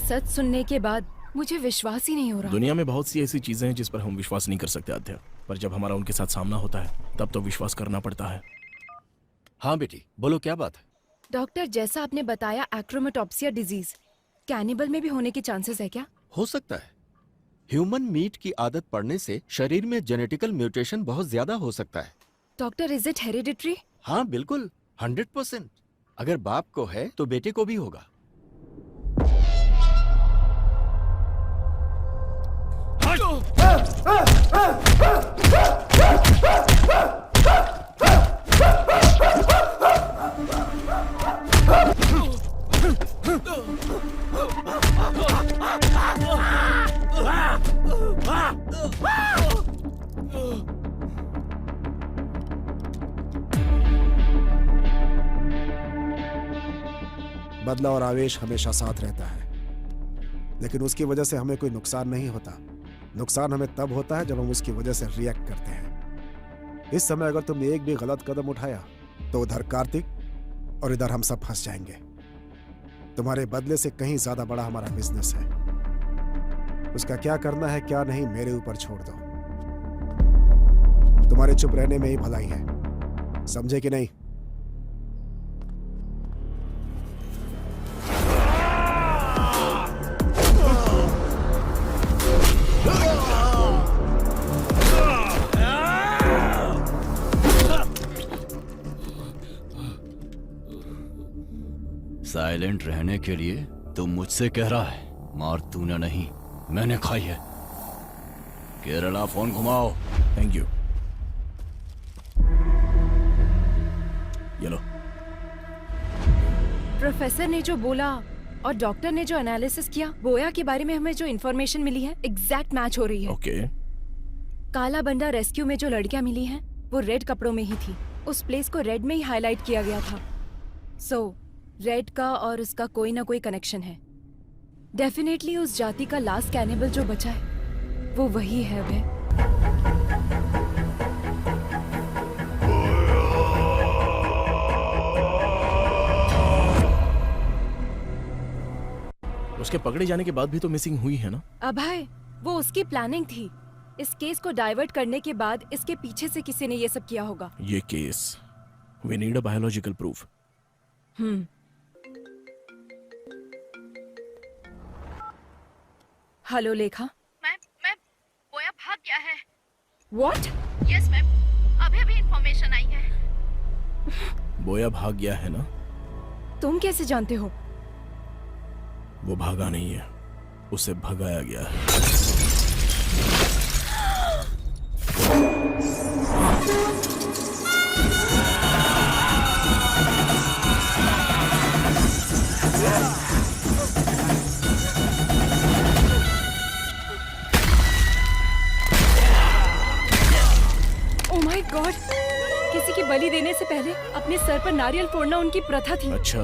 सच सुनने के बाद मुझे विश्वास ही नहीं हो रहा। दुनिया में बहुत सी ऐसी चीजें हैं जिस पर हम विश्वास नहीं कर सकते आध्या, पर जब हमारा उनके साथ सामना होता है तब तो विश्वास करना पड़ता है। हाँ बेटी, बोलो क्या बात है? डॉक्टर, जैसा आपने बताया एक्रोमेटोप्सिया डिजीज कैनिबल में भी होने के चांसेस है क्या? हो सकता है। ह्यूमन मीट की आदत पड़ने से शरीर में जेनेटिकल म्यूटेशन बहुत ज्यादा हो सकता है। Doctor, is it hereditary? हाँ बिल्कुल, 100%। अगर बाप को है तो बेटे को भी होगा। बदला और आवेश हमेशा साथ रहता है, लेकिन उसकी वजह से हमें कोई नुकसान नहीं होता। नुकसान हमें तब होता है जब हम उसकी वजह से रिएक्ट करते हैं। इस समय अगर तुमने एक भी गलत कदम उठाया तो उधर कार्तिक और इधर हम सब फंस जाएंगे। तुम्हारे बदले से कहीं ज्यादा बड़ा हमारा बिजनेस है। उसका क्या करना है क्या नहीं मेरे ऊपर छोड़ दो। तुम्हारे चुप रहने में ही भलाई है, समझे कि नहीं? साइलेंट रहने के लिए तुम मुझसे कह रहा है, मार तूने नहीं मैंने खाई है। केरला फोन घुमाओ। Thank you. ये लो। प्रोफेसर ने जो बोला और डॉक्टर ने जो एनालिसिस किया, बोया के बारे में हमें जो इन्फॉर्मेशन मिली है एग्जैक्ट मैच हो रही है। ओके। काला बंडा रेस्क्यू में जो लड़कियां मिली हैं वो रेड कपड़ों में ही थी। उस प्लेस को रेड में ही हाईलाइट किया गया था। सो रेड का और उसका कोई ना कोई कनेक्शन है। डेफिनेटली उस जाति का लास्ट कैनिबल जो बचा है वो वही है। वे उसके पकड़े जाने के बाद भी तो मिसिंग हुई है ना? अभय, वो उसकी प्लानिंग थी। इस केस को डाइवर्ट करने के बाद इसके पीछे से किसी ने ये सब किया होगा। ये case, we need a biological proof. Hello Lekha. Ma'am, Boya भाग गया है। What? यस मैम, अभी इंफॉर्मेशन आई है। बोया भाग गया है ना? तुम कैसे जानते हो? वो भागा नहीं है, उसे भगाया गया है। ओह माय गॉड, किसी की बलि देने से पहले अपने सर पर नारियल फोड़ना उनकी प्रथा थी। अच्छा।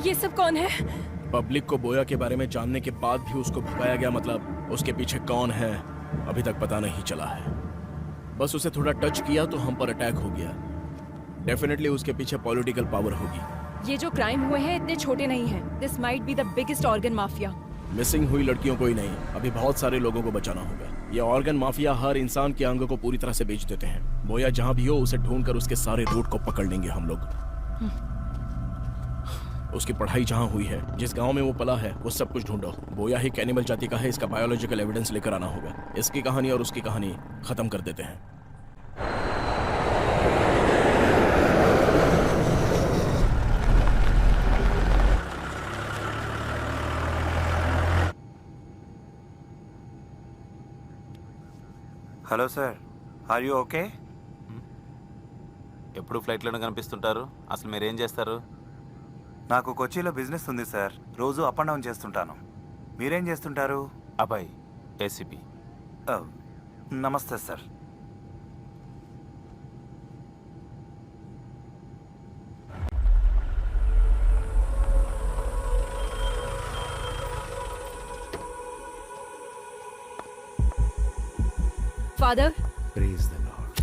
ये सब कौन है? पब्लिक को बोया के बारे में जानने के बाद भी उसको भगाया गया, मतलब उसके पीछे कौन है अभी तक पता नहीं चला है। बस उसे थोड़ा टच किया तो हम पर अटैक हो गया। डेफिनेटली उसके पीछे पॉलिटिकल पावर होगी। ये जो क्राइम हुए हैं इतने छोटे नहीं हैं। This might be the biggest organ mafia. Missing हुई लड़कियों को ही नहीं, अभी बहुत सारे लोगों को बचाना होगा। ये ऑर्गन माफिया हर इंसान के अंग को पूरी तरह से बेच देते हैं। बोया जहां भी हो उसे ढूंढकर उसके सारे रूट को पकड़ लेंगे हम लोग। उसकी पढ़ाई जहां हुई है, जिस गांव में वो पला है, वो सब कुछ ढूंढो। बोया ही कैनिमल जाति का है, इसका बायोलॉजिकल एविडेंस लेकर आना होगा। इसकी कहानी और उसकी कहानी खत्म कर देते हैं। Hello sir, are you okay? ఎప్పుడు ఫ్లైట్లోనే కనిపిస్తుంటారు, అసలు మీరేం చేస్తారు? నాకు కొచ్చిలో బిజినెస్ ఉంది సార్, రోజు అప్ అండ్ డౌన్ చేస్తుంటాను. మీరేం చేస్తుంటారు? అబ్బాయి ఏసీపీ. నమస్తే sir. Father, praise the lord.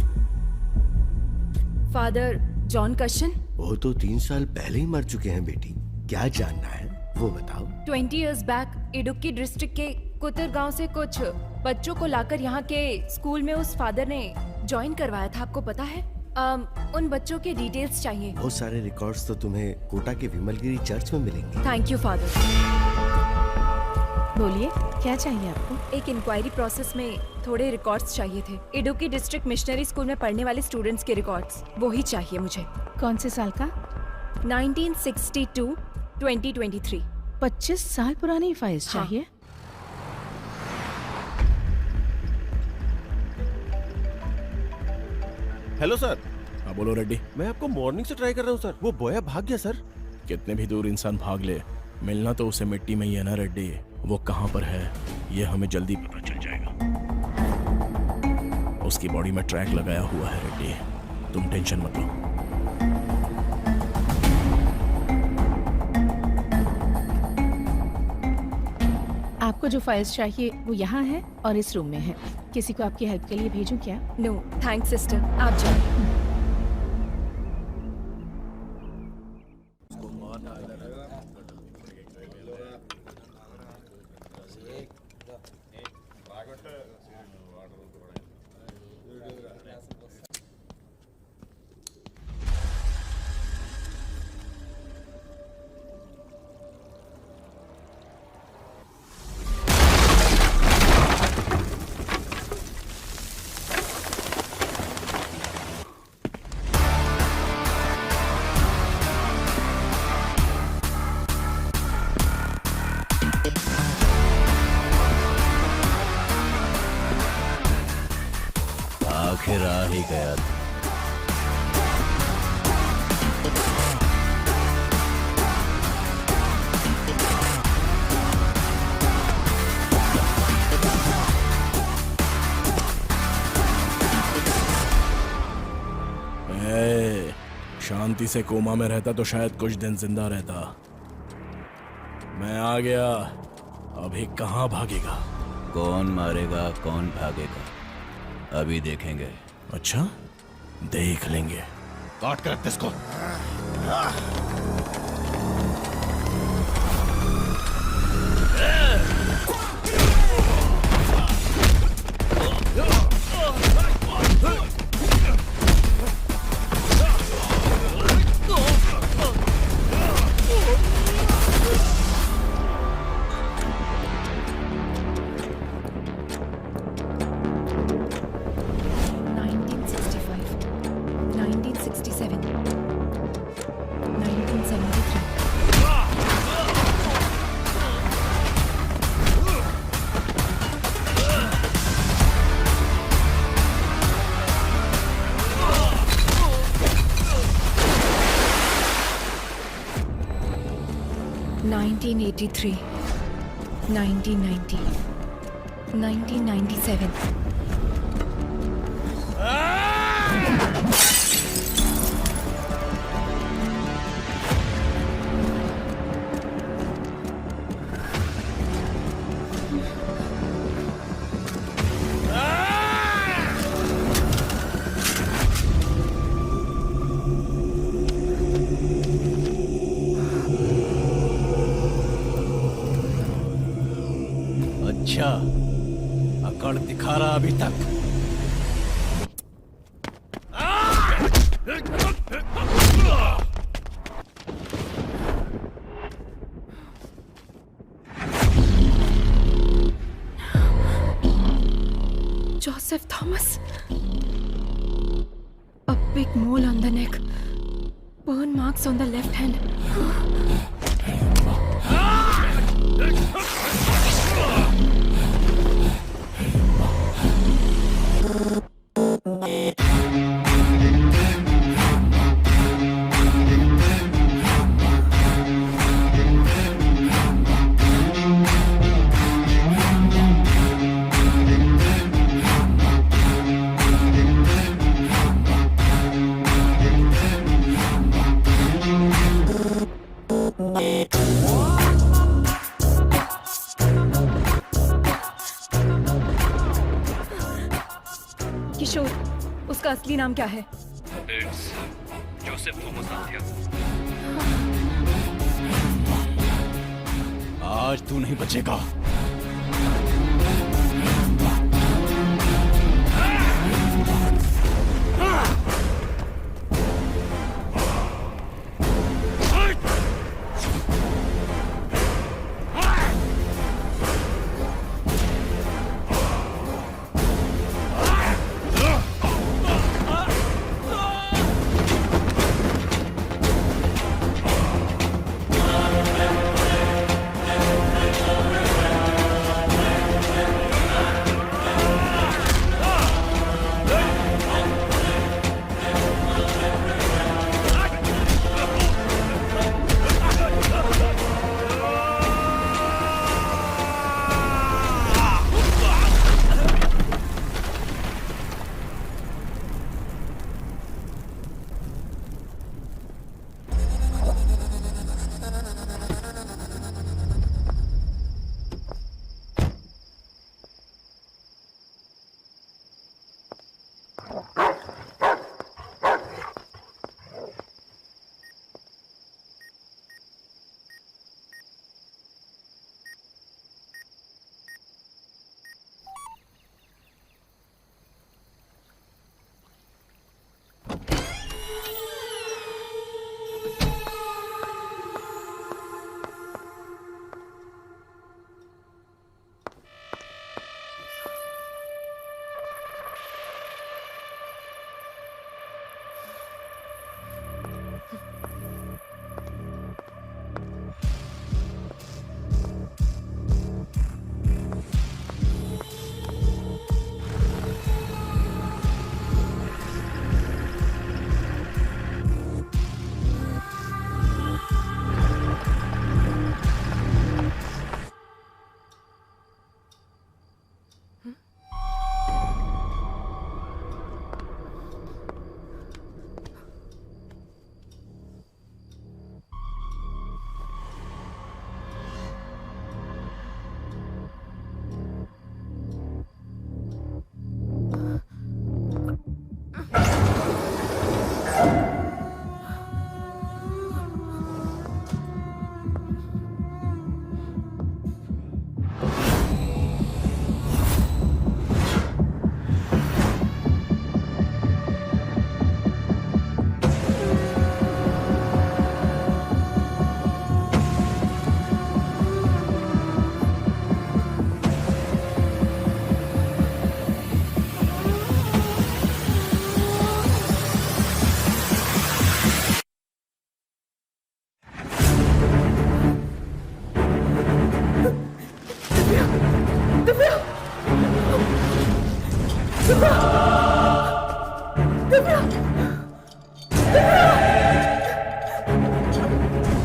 Father John कशन? वो तो 3 साल पहले ही मर चुके हैं बेटी। क्या जानना है वो बताओ। 20 years बैक इडुक्की डिस्ट्रिक्ट के कुतर गांव से कुछ बच्चों को लाकर यहाँ के स्कूल में उस फादर ने ज्वाइन करवाया था, आपको पता है? उन बच्चों के डिटेल्स चाहिए। बहुत सारे रिकॉर्ड्स तो तुम्हें कोटा के विमलगिरी चर्च में मिलेंगे। Thank you father. बोलिए, क्या चाहिए आपको? एक इंक्वायरी प्रोसेस में थोड़े रिकॉर्ड्स चाहिए थे। इडुक्की डिस्ट्रिक्ट मिशनरी स्कूल में पढ़ने वाले स्टूडेंट्स के रिकॉर्ड्स, वो ही चाहिए मुझे। कौन से साल का? 1962 2023। 25 साल पुरानी फाइल्स चाहिए? हेलो सर, हाँ बोलो रेड्डी। मैं आपको मॉर्निंग से ट्राई कर रहा हूँ सर, वो बोया भाग गया सर। कितने भी दूर इंसान भाग ले, मिलना तो उसे मिट्टी में ही है ना रेड्डी। वो कहाँ पर है ये हमें जल्दी पता चल जाएगा। उसकी बॉडी में ट्रैक लगाया हुआ है रेड्डी, तुम टेंशन मत लो। आपको जो फाइल्स चाहिए वो यहाँ है और इस रूम में है। किसी को आपकी हेल्प के लिए भेजूं क्या? नो थैंक्स सिस्टर, आप जाओ। आखिर आ ही गया था। शांति से कोमा में रहता तो शायद कुछ दिन जिंदा रहता। मैं आ गया, अभी कहाँ भागेगा? कौन मारेगा कौन भागेगा अभी देखेंगे। अच्छा, देख लेंगे। काट कर रख इसको। (1983, 1990, 1997. अच्छा, अकड़ दिखा रहा अभी तक। Joseph Thomas. A big mole on the neck. Burn marks on the left hand. किशोर, उसका असली नाम क्या है? जोसेफ थॉमस आंथिया। आज तू नहीं बचेगा।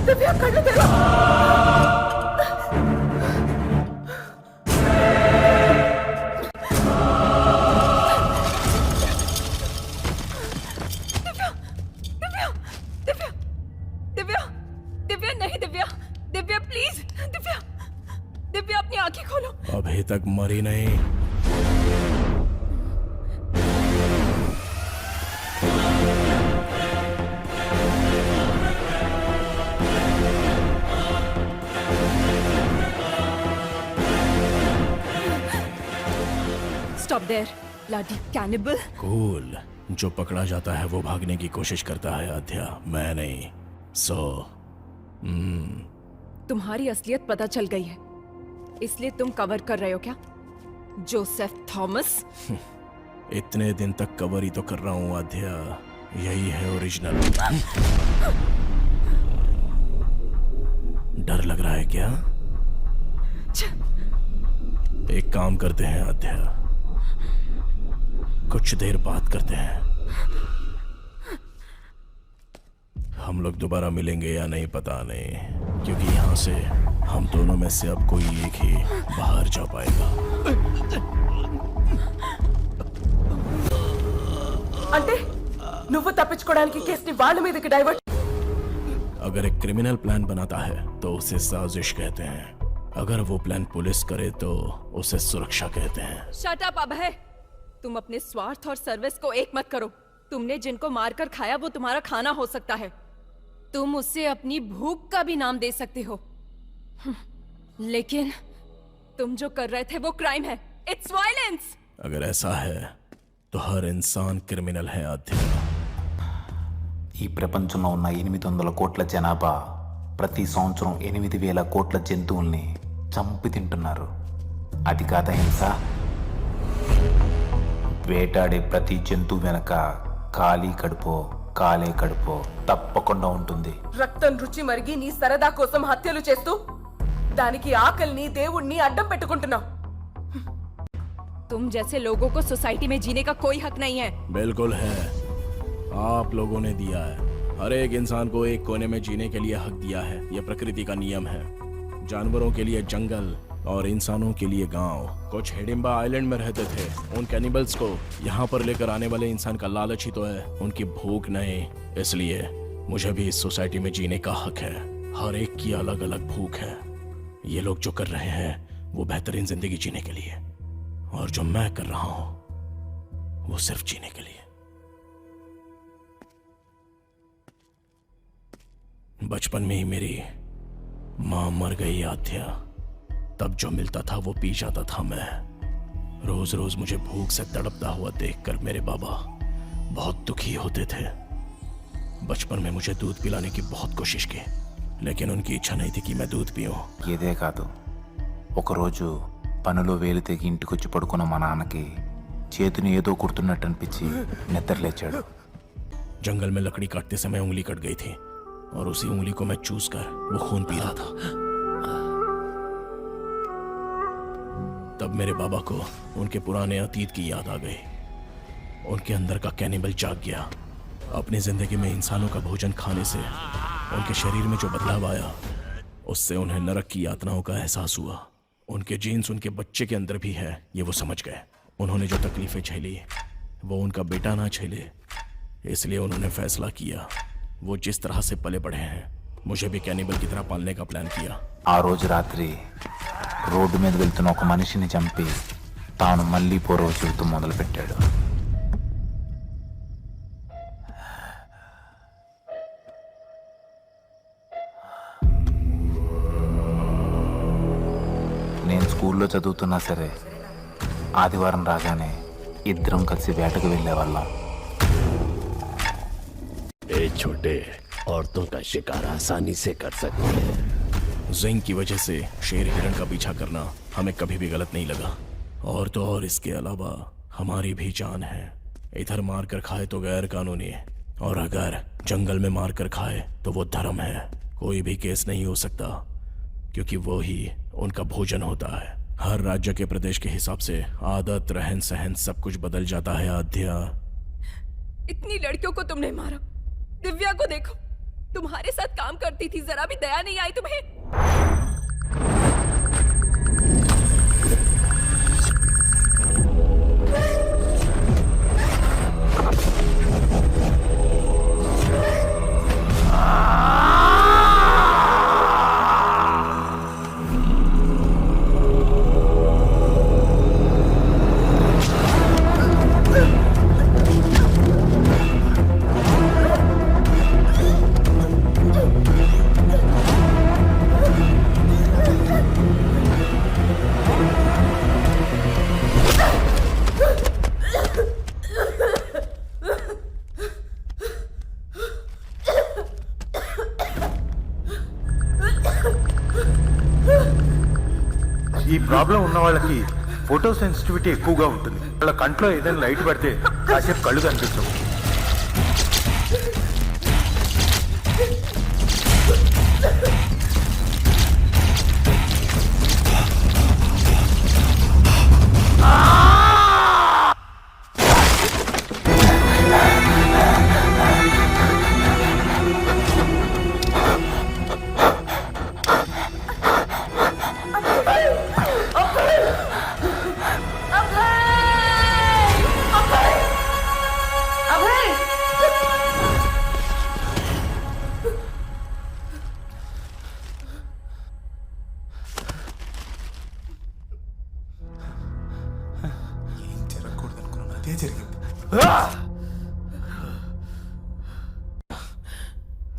दिव्या कर लो तेरा। दिव्या दिव्या नहीं दिव्या, दिव्या प्लीज, दिव्या दिव्या अपनी आंखें खोलो। अभी तक मरी नहीं। Stop there bloody cannibal. Cool. जो पकड़ा जाता है वो भागने की कोशिश करता है आध्या, मैं नहीं। तुम्हारी असलियत पता चल गई है, इसलिए तुम कवर कर रहे हो क्या जोसेफ थॉमस? इतने दिन तक कवर ही तो कर रहा हूँ आध्या, यही है ओरिजिनल। डर लग रहा है क्या? एक काम करते हैं आध्या, कुछ देर बात करते हैं। हम लोग दोबारा मिलेंगे या नहीं पता नहीं, क्योंकि यहाँ से हम दोनों में से अब कोई एक ही बाहर जा पाएगा। అంటే నువ్వు తప్పించుకోవడానికి కేసుని వాళ్ళ మీదకి డైవర్ట్। अगर एक क्रिमिनल प्लान बनाता है तो उसे साजिश कहते हैं, अगर वो प्लान पुलिस करे तो उसे सुरक्षा कहते हैं। शट अप अभय, तुम अपने स्वार्थ और सर्विस को एक मत करो। तुमने जिनको मारकर खाया वो तुम्हारा खाना हो सकता है, तुम उससे अपनी भूख का भी नाम दे सकते हो, लेकिन तुम जो कर रहे थे वो क्राइम है। It's violence. अगर ऐसा है तो हर इंसान क्रिमिनल है आध्या। ఈ ప్రపంచంలో ఉన్న 800 కోట్ల జనాభా ప్రతి సంవత్సరం 8000 కోట్ల జంతువుల్ని చంపి తింటున్నారు. అది కాదా హింస? వేటాడే ప్రతి జంతువు వెనక ఖాళీ కడుపో కాలే కడుపో తప్పకుండా ఉంటుంది. రక్తం రుచి మరిగి నీ సరదా కోసం హత్యలు చేస్తూ దానికి ఆకలిని దేవుణ్ణి అడ్డం పెట్టుకుంటున్నావు। तुम जैसे लोगों को सोसाइटी में जीने का कोई हक नहीं है। बिल्कुल है, आप लोगों ने दिया है। हर एक इंसान को एक कोने में जीने के लिए हक दिया है, यह प्रकृति का नियम है। जानवरों के लिए जंगल और इंसानों के लिए गांव। कुछ हिडिंबा आइलैंड में रहते थे, उन कैनिबल्स को यहाँ पर लेकर आने वाले इंसान का लालच ही तो है, उनकी भूख नहीं। इसलिए मुझे भी इस सोसाइटी में जीने का हक है। हर एक की अलग अलग भूख है। ये लोग जो कर रहे हैं वो बेहतरीन जिंदगी जीने के लिए, और जो मैं कर रहा हूं वो सिर्फ जीने के लिए। बचपन में ही मेरी मां मर गई आध्या, तब जो मिलता था वो पी जाता था मैं। रोज रोज मुझे भूख से तड़पता हुआ देखकर मेरे बाबा बहुत दुखी होते थे। बचपन में मुझे दूध पिलाने की बहुत कोशिश की, लेकिन उनकी इच्छा नहीं थी कि मैं दूध पीऊं। ఇదే కాదు, ఒకరోజు పనులో వేలు తెగి ఇంటికొచ్చి పడుకున్న మా నాన్నకి చేతిని ఏదో కుడుతున్నట్టు అనిపించి నిద్రలేచాడు। जंगल में लकड़ी काटते समय उंगली कट गई थी, और उसी उंगली को मैं चूस कर वो खून पी रहा था। तब मेरे बाबा को उनके पुराने अतीत की याद आ गई। उनके अंदर का कैनिबल जाग गया। अपनी जिंदगी में इंसानों का भोजन खाने से उनके शरीर में जो बदलाव आया, उससे उन्हें नरक की यातनाओं का एहसास हुआ। उनके जीन्स उनके बच्चे के अंदर भी है, ये वो समझ गए। उन्होंने जो तकलीफें झेली वो उनका बेटा ना झेले, इसलिए उन्होंने फैसला किया वो जिस तरह से पले बढ़े हैं मुझे भी कैनिबल की तरह पालने का प्लान किया। ఆ రోజు రాత్రి రోడ్డు మీద వెళ్తున్న ఒక మనిషిని చంపి తాను మళ్ళీ పూర్వ జీవితం మొదలుపెట్టాడు। నేను స్కూల్లో చదువుతున్నా సరే ఆదివారం రాగానే ఇద్దరం కలిసి వేటకు వెళ్ళేవాళ్ళం। ए छोटे, औरतों का शिकार आसानी से कर सकते हैं। जिंग की वजह से शेर हिरण का पीछा करना हमें कभी भी गलत नहीं लगा। और तो और इसके अलावा हमारी भी जान है। इधर मार कर खाए तो गैर कानूनी, और अगर जंगल में मार कर खाए तो वो धर्म है। कोई भी केस नहीं हो सकता, क्योंकि वो ही उनका भोजन होता है। हर राज्य के प्रदेश के हिसाब से आदत, रहन सहन सब कुछ बदल जाता है आध्या। इतनी लड़कियों को तुमने मारा, दिव्या को देखो, तुम्हारे साथ काम करती थी, जरा भी दया नहीं आई तुम्हें? ఈ ప్రాబ్లం ఉన్న వాళ్ళకి ఫోటో సెన్సిటివిటీ ఎక్కువగా ఉంటుంది. వాళ్ళ కంట్లో ఏదైనా లైట్ పడితే కాసేపు కళ్ళు కనిపించవు.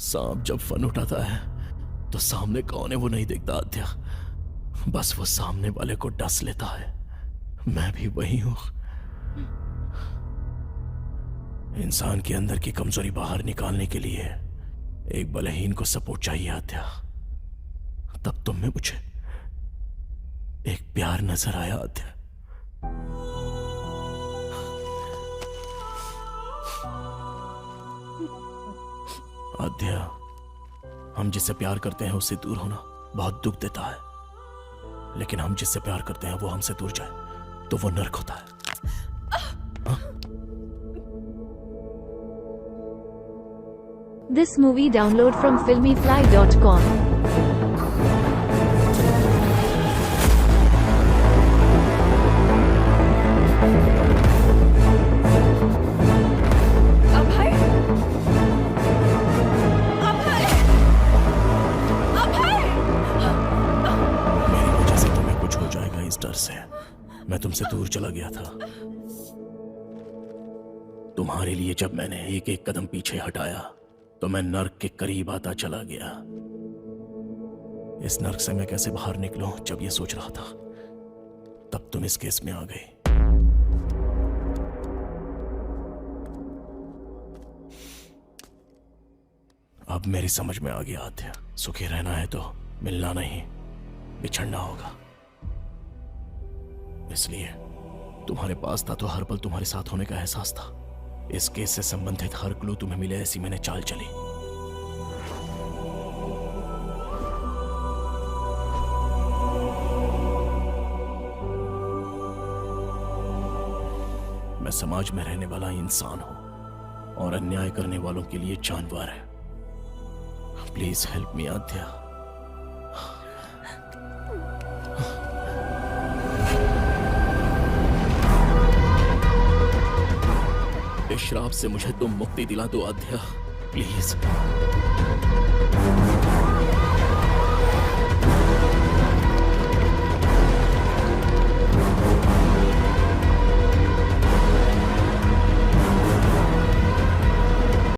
सांप जब फन उठाता है तो सामने कौन है वो नहीं देखता आद्या, बस वो सामने वाले को डस लेता है। मैं भी वही हूं। इंसान के अंदर की कमजोरी बाहर निकालने के लिए एक बलहीन को सपोर्ट चाहिए आद्या। तब तुम में मुझे एक प्यार नजर आया आद्या। आद्या, हम जिससे प्यार करते हैं उससे दूर होना बहुत दुख देता है, लेकिन हम जिससे प्यार करते हैं वो हमसे दूर जाए तो वो नर्क होता है। This movie download from filmyfly.com. डर से मैं तुमसे दूर चला गया था। तुम्हारे लिए जब मैंने एक एक कदम पीछे हटाया तो मैं नर्क के करीब आता चला गया। इस नर्क से मैं कैसे बाहर निकलूं जब ये सोच रहा था तब तुम इस केस में आ गई। अब मेरी समझ में आ गया आद्या, सुखी रहना है तो मिलना नहीं बिछड़ना होगा। इसलिए तुम्हारे पास था तो हर पल तुम्हारे साथ होने का एहसास था। इस केस से संबंधित हर क्लू तुम्हें मिले ऐसी मैंने चाल चली। मैं समाज में रहने वाला इंसान हूं और अन्याय करने वालों के लिए जानवर है। प्लीज हेल्प मी आद्या। इस श्राप से मुझे तुम मुक्ति दिला दो आद्या, प्लीज।